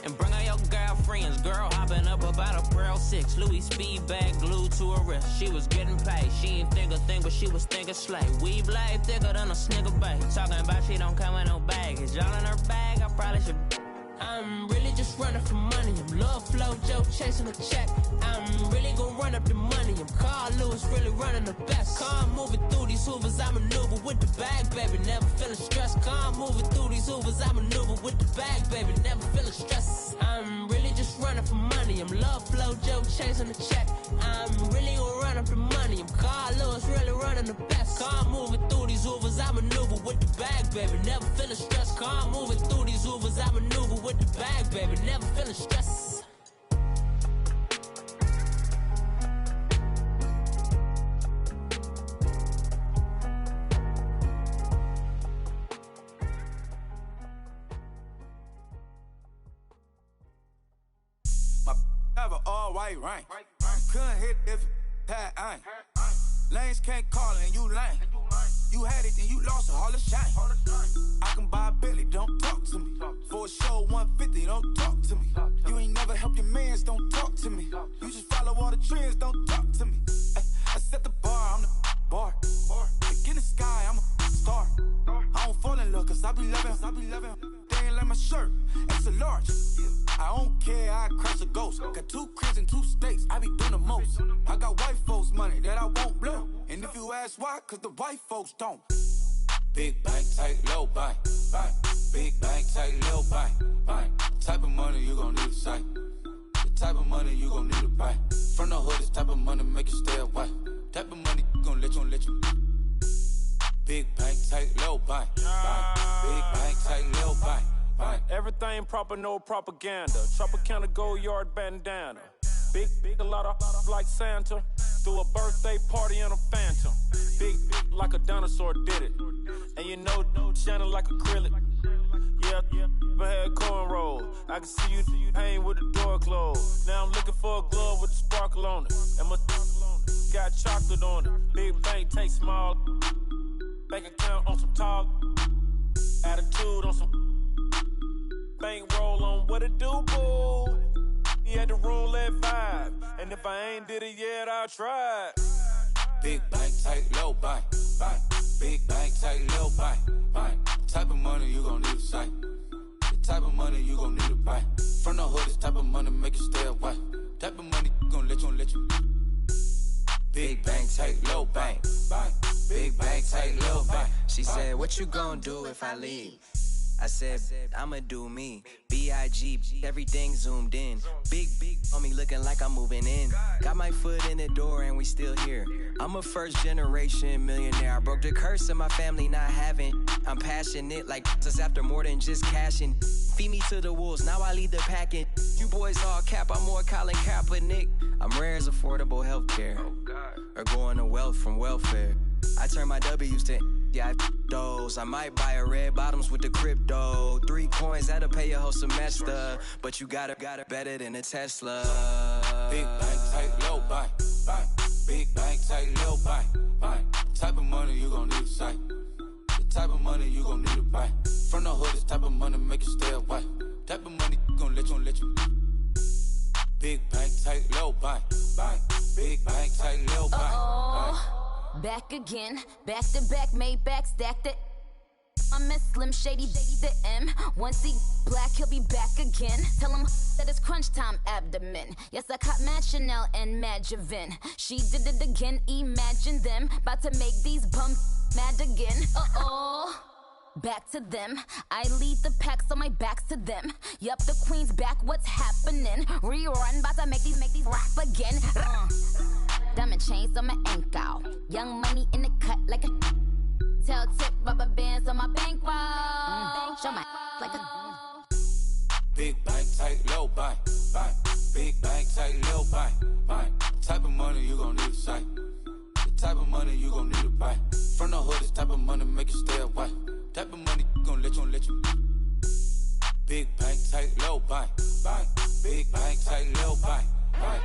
and bring all your girlfriends. Girl hopping up about a Pearl 6. Louis speed bag glued to her wrist. She was getting paid. She ain't think a thing, but she was thinking slay. We blade thicker than a snigger bag. Talking about she don't come with no baggage. All in her bag, I probably should. I'm really just running for money. I'm Love Flow Joe chasing a check. I'm really gon' run up the money. I'm Carl Lewis, really running the best. Car moving through these Hoovers, I maneuver with the bag, baby. Never feeling stressed. Car moving through these Hoovers, I maneuver with the bag, baby. Never feeling stressed. I'm really just running for money. I'm Love Flow Joe chasing a check. I'm really gon' run up the money. I'm Carl Lewis, really running the best. Car moving through these Hoovers, I maneuver with the bag, baby. Never feeling stressed. Car moving through these Hoovers, I maneuver with the bag, baby. Never feeling stressed. My have an all-white rank. Couldn't hit if it had ain't. Lanes can't call and you lame. You had it and you lost a Hall of Shame. I can buy a Billy, don't talk to me. For a show 150, don't talk to me. You ain't never help your mans, don't talk to me. You just follow all the trends, don't talk to me. I set the bar, I'm the bar. Like in the sky, I'm a star. I don't fall in love cause I be loving. They ain't like my shirt, extra large. I don't care, I crash a ghost. Got 2 cribs and 2 states, I be doing the most. I got white folks money that I won't blow. And if you ask why, cause the white folks don't. Big bank, tight, low bank. Big bank, tight, low bank. Type of money you gon' need a sight. The type of money you gon' need to buy. From the hood, this type of money make you stay away. Type of money gon' let you. Big bank, tight, low bank. Big bank, tight, low bank. Everything proper, no propaganda. Tropicana gold yard bandana. Big, a lot of like Santa. Threw a birthday party in a phantom. Big like a dinosaur did it. And you know, shining like acrylic. Yeah, I had cornrows. I can see you hang with the door closed. Now I'm looking for a glove with a sparkle on it. And my got chocolate on it. Big bank, take small. Bank account on some tall. Attitude on some. Bank roll on what it do, boo. He had the roulette vibe. And if I ain't did it yet, I'll try. Big bank, tight, low bank. Big bank, tight, low bank. Type of money you gon' need a sight. The type of money you gon' need to buy. From the hood, this type of money make you stay away. Type of money gon' let you. Big bank, tight, low bank. Big bank, tight, low bank. She said, what you gon' do if I leave? I said, I'ma do me. B.I.G. Everything zoomed in. Big on me looking like I'm moving in. Got my foot in the door and we still here. I'm a first generation millionaire. I broke the curse of my family not having. I'm passionate like just after more than just cashing. Feed me to the wolves, now I lead the packing. You boys all cap, I'm more Colin Kaepernick. I'm rare as affordable healthcare. Or going to wealth from welfare. I turn my W's to those. I might buy a red bottoms with the crypto. 3 coins, that'll pay your whole semester. But you got it better than a Tesla. Big bank, tight, low bank. Big bank, tight, low bank. Type of money you gon' need a sight. The type of money you gon' need to buy. From the hood, this type of money make you stay away. Type of money gon' let you. Big bank, tight, low bank. Big bank, tight, low bank. Back again, back to back, made back, stacked it. I'm Miss Slim Shady, the M. Once he black, he'll be back again. Tell him that it's crunch time abdomen. Yes, I caught Mad Chanel and Mad Javin. She did it again, imagine them. About to make these bums mad again. Back to them. I lead the pack, so my back's to them. Yup, the queen's back, what's happening? Rerun, about to make these rap again. Diamond chains on my ankle. Young money in the cut like a tail tip, rubber bands on my bankroll. Show my like a big bank, tight, low bank, bank. Big bank, tight, low bank, bank. Type of money you gon' need to sight. The type of money you gon' need to buy. From the hood, this type of money make you stay away. Type of money gon' let you. Big bank, tight, low bank, bank. Big bank, tight, low bank, bank.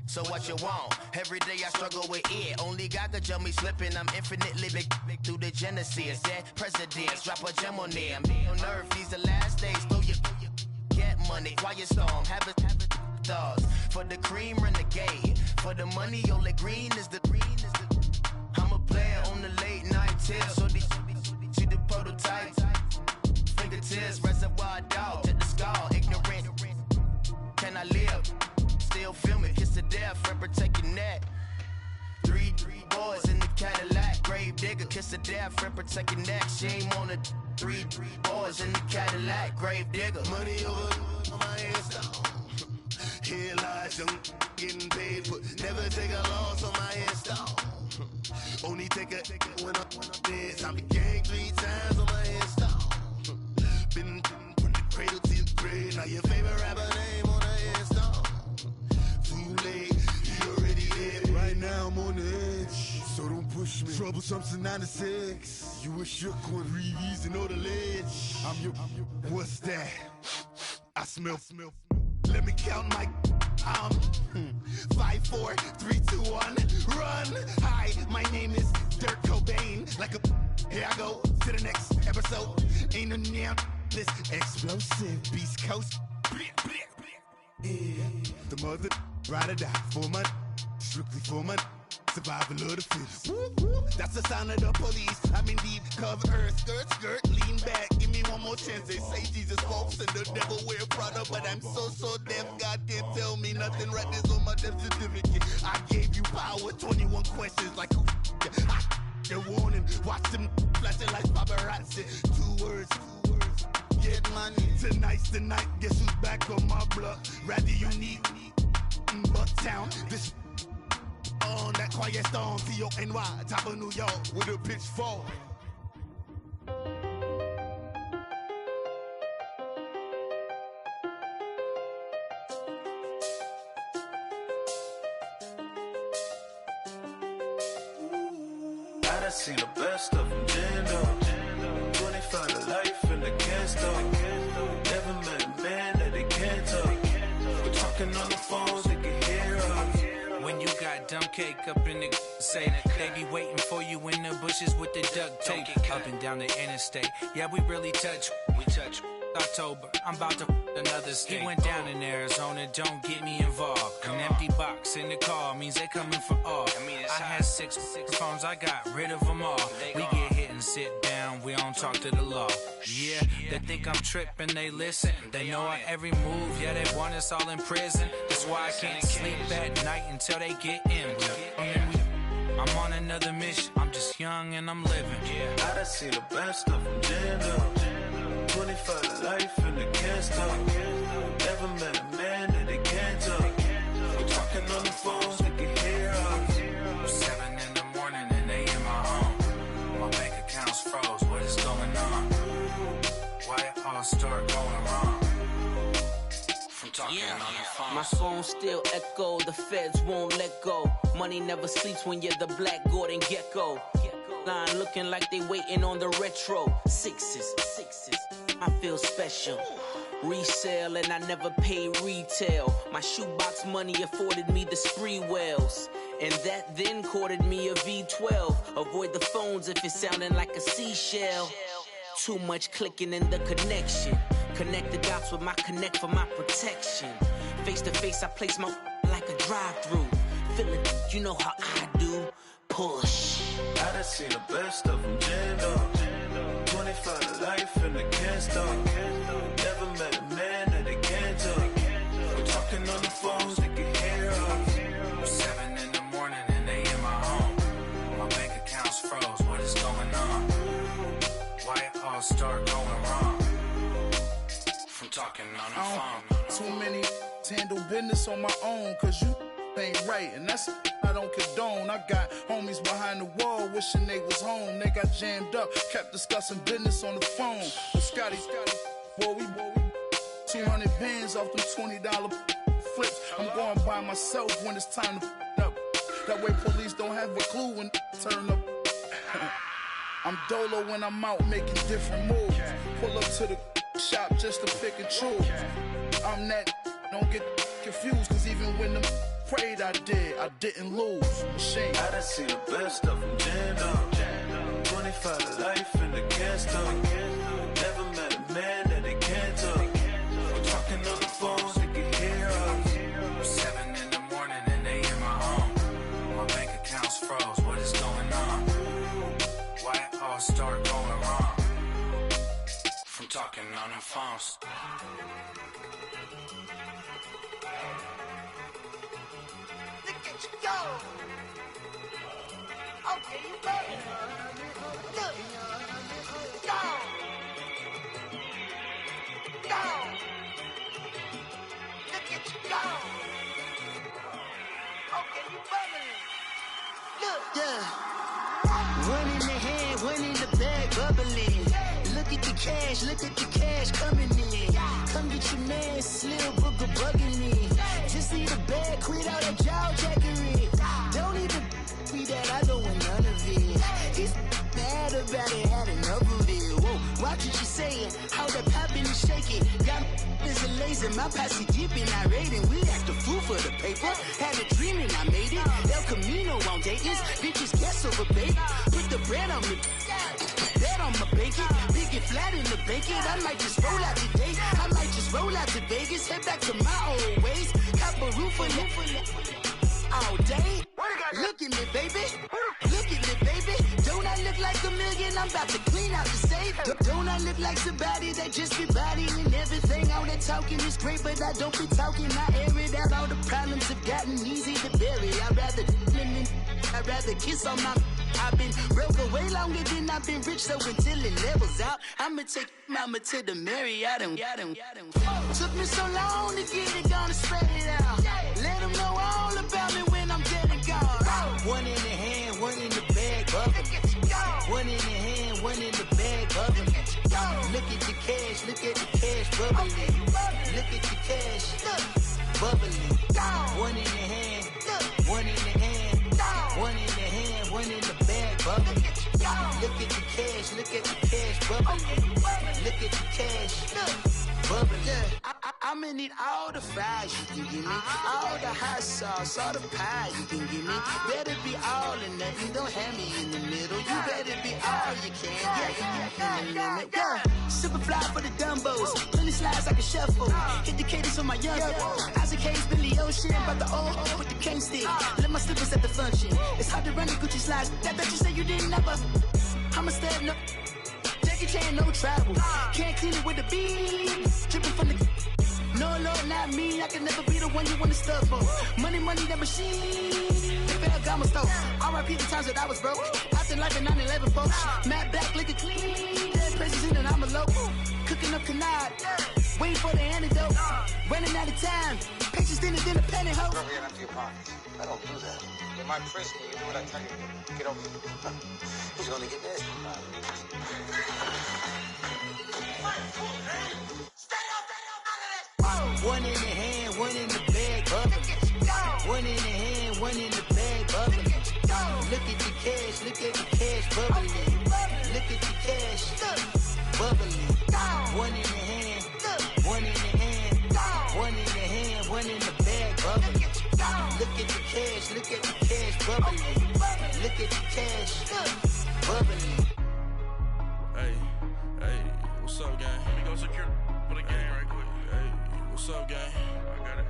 So what you want? Every day I struggle with it. Only God could jump me slipping. I'm infinitely big through the Genesis. That presidents drop a gem on them. On earth, these the last days. Throw your get money. Quiet storm. Have it thoughts. For the cream, renegade. For the money, only green is the I'm a player on the late night tip. So these see the prototypes. Fingertips, reservoir dog to the skull. Ignorant. Can I live? Still film it, kiss to death, friend protect your neck. Three boys in the Cadillac, grave digger, kiss to death, friend protect your neck. Shame on the three boys in the Cadillac, grave digger. Money over on my headstone. Here lies young, getting paid for. Never take a loss on my headstone. Only take a when I'm dead. I be gang 3 times on my headstone. Been from the cradle to the grave. Now your favorite rapper name on the headstone. Right now I'm on the edge, so don't push me. Troublesome to 96. You a shook one, breeze and know the ledge. I'm your, what's that? I smell. Let me count my 5, 4, 3, 2, 1, run. Hi, my name is Dirk Cobain. Like a, here I go to the next episode. Ain't no damn this explosive Beast Coast. Yeah. The mother ride or die for my strictly for my survival of the fittest. That's the sound of the police. I'm indeed cover earth, skirt, lean back. Give me one more chance. They say Jesus walks and the devil wear Prada, but I'm so deaf. God can't tell me nothing. Right this on my death certificate. I gave you power. 21 questions like who? They're warning. Watch them flashing like paparazzi. 2 words. Get money. Tonight's the night. Guess who's back on my block? Rather unique. Bucktown. This on that quiet storm, T-O-N-Y, top of New York, with a pitchfork. I done seen the best of them, Jando. 25 to life in the can't stop. Never met a man that they can't talk. We're talking on the phones, they can hear us. When you got dumb cake up in the say, they be waiting for you in the bushes with the duct tape. Up and down the interstate, yeah, we really touch. We touch. October, I'm about to another state. He went down in Arizona, don't get me involved. An empty box in the car means they coming for all. I had six phones, I got rid of them all. We get hit and sit down, we don't talk to the law. Yeah, they think I'm tripping, they listen. They know our every move, yeah, they want us all in prison. That's why I can't sleep at night until they get in. I'm on another mission, I'm just young and I'm living. Yeah, I done seen the best of them, Jando. 25 to life in the can't stop. Never met a man that they can't talk. We're talking on the phones, they can hear us. 7 in the morning and they in my home. My bank account's froze, what is going on? Why it all start going wrong? From talking on the phone. My phone still echo, the feds won't let go. Money never sleeps when you're the Black Gordon Gecko. Line looking like they waiting on the retro. Sixes, I feel special. Resale and I never pay retail. My shoebox money afforded me the spree wells. And that then courted me a V12. Avoid the phones if it's sounding like a seashell. Too much clicking in the connection. Connect the dots with my connect for my protection. Face to face, I place my like a drive-through. Feeling, you know how I do. Push. I done seen the best of them, Jando. 25 to life in the can't stop. Never met a man that they can't talk. We're talking on the phones, they can hear us. 7 in the morning and they in my home. My bank account's froze, what is going on? Why it all start going wrong? From talking on the phone. Too many handle business on my own, cause you ain't right, and that's I don't condone. I got homies behind the wall wishing they was home. They got jammed up, kept discussing business on the phone. But Scotty, boy, we 200 bands off them $20 flips. I'm going by myself when it's time to up. That way police don't have a clue when turn up. I'm dolo when I'm out making different moves. Pull up to the shop just to pick and choose. I'm that, don't get confused, cause even when the prayed I didn't lose. Shame. I done seen the best of them, Jando. 25 to life in the can't stop. Never met a man that they can't talk. We're talking on the phones, they can hear us. 7 in the morning and they in my home. My bank account's froze, what is going on? Why it all start going wrong? From talking on the phones. Go! Okay, you better. Look! Go! Go! Look at you go! Okay, you better. Look! Yeah. One in the hand, one in the bag, bubbling. Look at the cash coming in. Come get your man, Slim Booker bugging me. Just need a bag, quit out that jaw jackery. Don't even be that, I don't want none of it. He's mad about it, had enough of it. Whoa, watch what you saying, how that poppin' and shaking. Got is a laser, my posse deep and irate, and we act a fool for the paper. Had a dream and I made it. El Camino on Dayton's, bitches guess over baby. Put the bread on me, that on my bacon. Big and flat in the bacon. I might just roll out today. I might just roll out to Vegas, head back to my old ways. Cop a roof for all day. Look at me, baby. Look at me, baby. Don't I look like a million? I'm about to clean out the safe. Don't I look like somebody that just be bodying everything? All that talking is great, but I don't be talking. I air it out. All the problems have gotten easy to bury. I'd rather kiss on my. I've been broke way longer than I've been rich, so until it levels out, I'ma take mama to the Marriott and took me so long to get it, gonna spread it out. Let them know all about me when I'm dead and gone. One in the hand, one in the bag, bubbling. One in the hand, one in the bag, bubbling. Look at the cash, look at the cash, bubbling. Look at the cash, bubbling. One in the hand, one in the hand, one in the hand, one in the bag, bubbling. Look at the cash, look at the cash, bubbling. Look at the cash, bubbling. I'ma need all the fries you can give me, all the hot sauce, all the pie you can give me. Better be all or nothing, don't have me in the middle. You better be all you can, yeah, in the limit. Yeah, super fly for the Dumbos, plenty slides like a shuffle. Hit the cadence on my young Isaac Hayes, Billy Ocean, but the old with the cane stick. Let my slippers at the function. It's hard to run the Gucci slides. That you say you didn't never. I'm a stud, no. Jackie Chan, no travel. Can't clean it with the beat. Dripping from the. No, Lord, not me. I can never be the one you want to stuff for. Money, that machine. They fell down my stove. R.I.P. the times that I was broke. Acting like a 9/11 folks. Matte black, liquor clean. Dead presents in and I'm a local. Cooking up canard. Waiting for the antidote. Running out of time. Patience thinner than a penny hoe. Over here and empty your pockets. I don't do that. In my prison, you do what I tell you to do. Get over here. He's gonna get this. One in the hand, one in the bag, bubbling. One in the hand, one in the bag, bubbling. Look at the cash, look at the cash, bubbling. Look at the cash, bubbling. One in the hand, one in the hand, one in the hand, one in the bag, bubbling. Look at the cash, look at the cash, bubbling. Look at the cash, bubbling. Hey, what's up, gang? Let me go secure for the gang right quick. Hey, what's up, gang? I got it.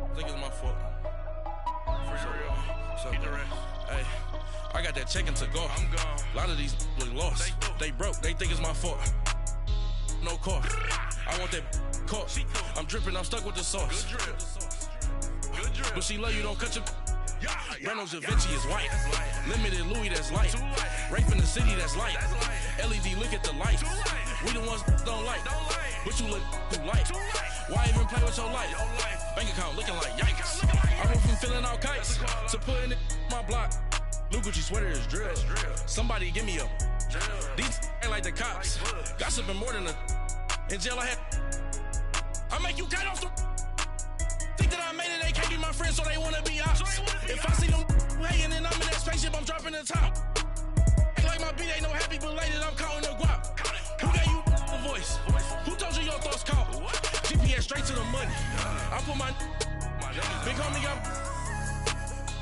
I think it's my fault. For real. What's up, gang? Hey, I got that check-in to go. I'm gone. A lot of these look lost. They broke. They think it's my fault. No car. I want that car. I'm dripping. I'm stuck with the sauce. Good drip. Good drip. But she love you. Don't cut your. Reynolds Da Vinci is white. Limited Louis, that's light. Rape in the city, that's light. LED, look at the light. We the ones don't like. But you look too light. Why even play with your life? Bank account looking like yikes. I went from feeling all kites to putting it in my block. Blue Gucci sweater is drill. Somebody give me a. These ain't like the cops. Gossiping more than a. In jail I had. I make you cut off the. Think that I made it, they can't be my friends, so they wanna be ops. If I see them hating and I'm in that spaceship, I'm dropping the top. Ain't like my beat ain't no happy belated, I'm counting the guap. Who gave you the voice? Who told you your thoughts count? GPS straight to the money. I put my big homie got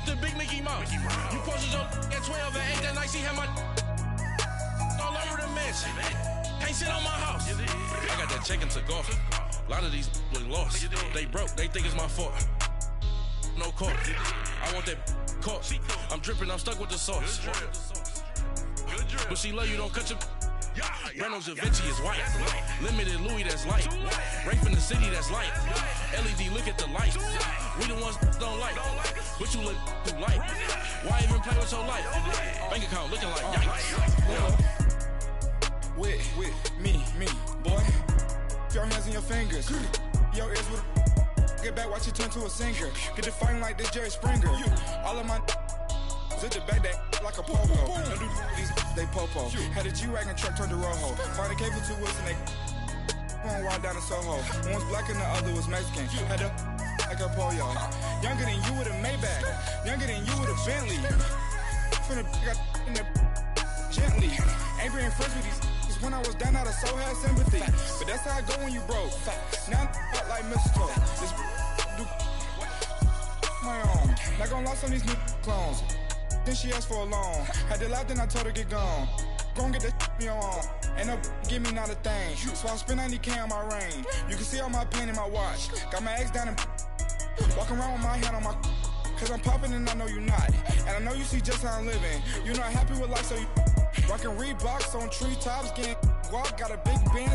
the big Mickey Mouse. You posted your at 12 and 8 that night, she had my all over the mansion. Can't sit on my house. I got that check-in to go. A lot of these look lost. They broke, they think it's my fault. No car. I want that car. I'm dripping, I'm stuck with the sauce. But she love you, don't cut your. Reynolds Da Vinci is white. Limited Louis, that's light. Rape in the city, that's light. LED, look at the light. We the ones don't like. But you look too light. Why even play with your life? Bank account looking like yikes. With me, boy. Your hands and your fingers. Your ears with. Get back, watch it turn to a singer. Get it fighting like this Jerry Springer. All of my. Zit the back that like a pogo. Don't do these, they popo. Had a G-Wagon truck turned to Rojo. Find a cable 2 wheels and they. One ride down to Soho. One was black and the other was Mexican. Had a. Like a pollo. Younger than you with a Maybach. Younger than you with a Bentley. From the. Got in the. Gently. Ain't being friends with these. When I was down, I so had sympathy. But that's how I go when you broke. Now I'm like mistletoe. This do my own. Not gonna lie on these new clones. Then she asked for a loan. Had to laugh, then I told her get gone. Gon' get that me on. Ain't no give me not a thing. So I spend 90K on my range. You can see all my pain in my watch. Got my ex down and walking around with my hand on my. Cause I'm popping and I know you not. And I know you see just how I'm living. You're not happy with life, so you. Rockin' Reeboks on treetops, getting guap, got a big band.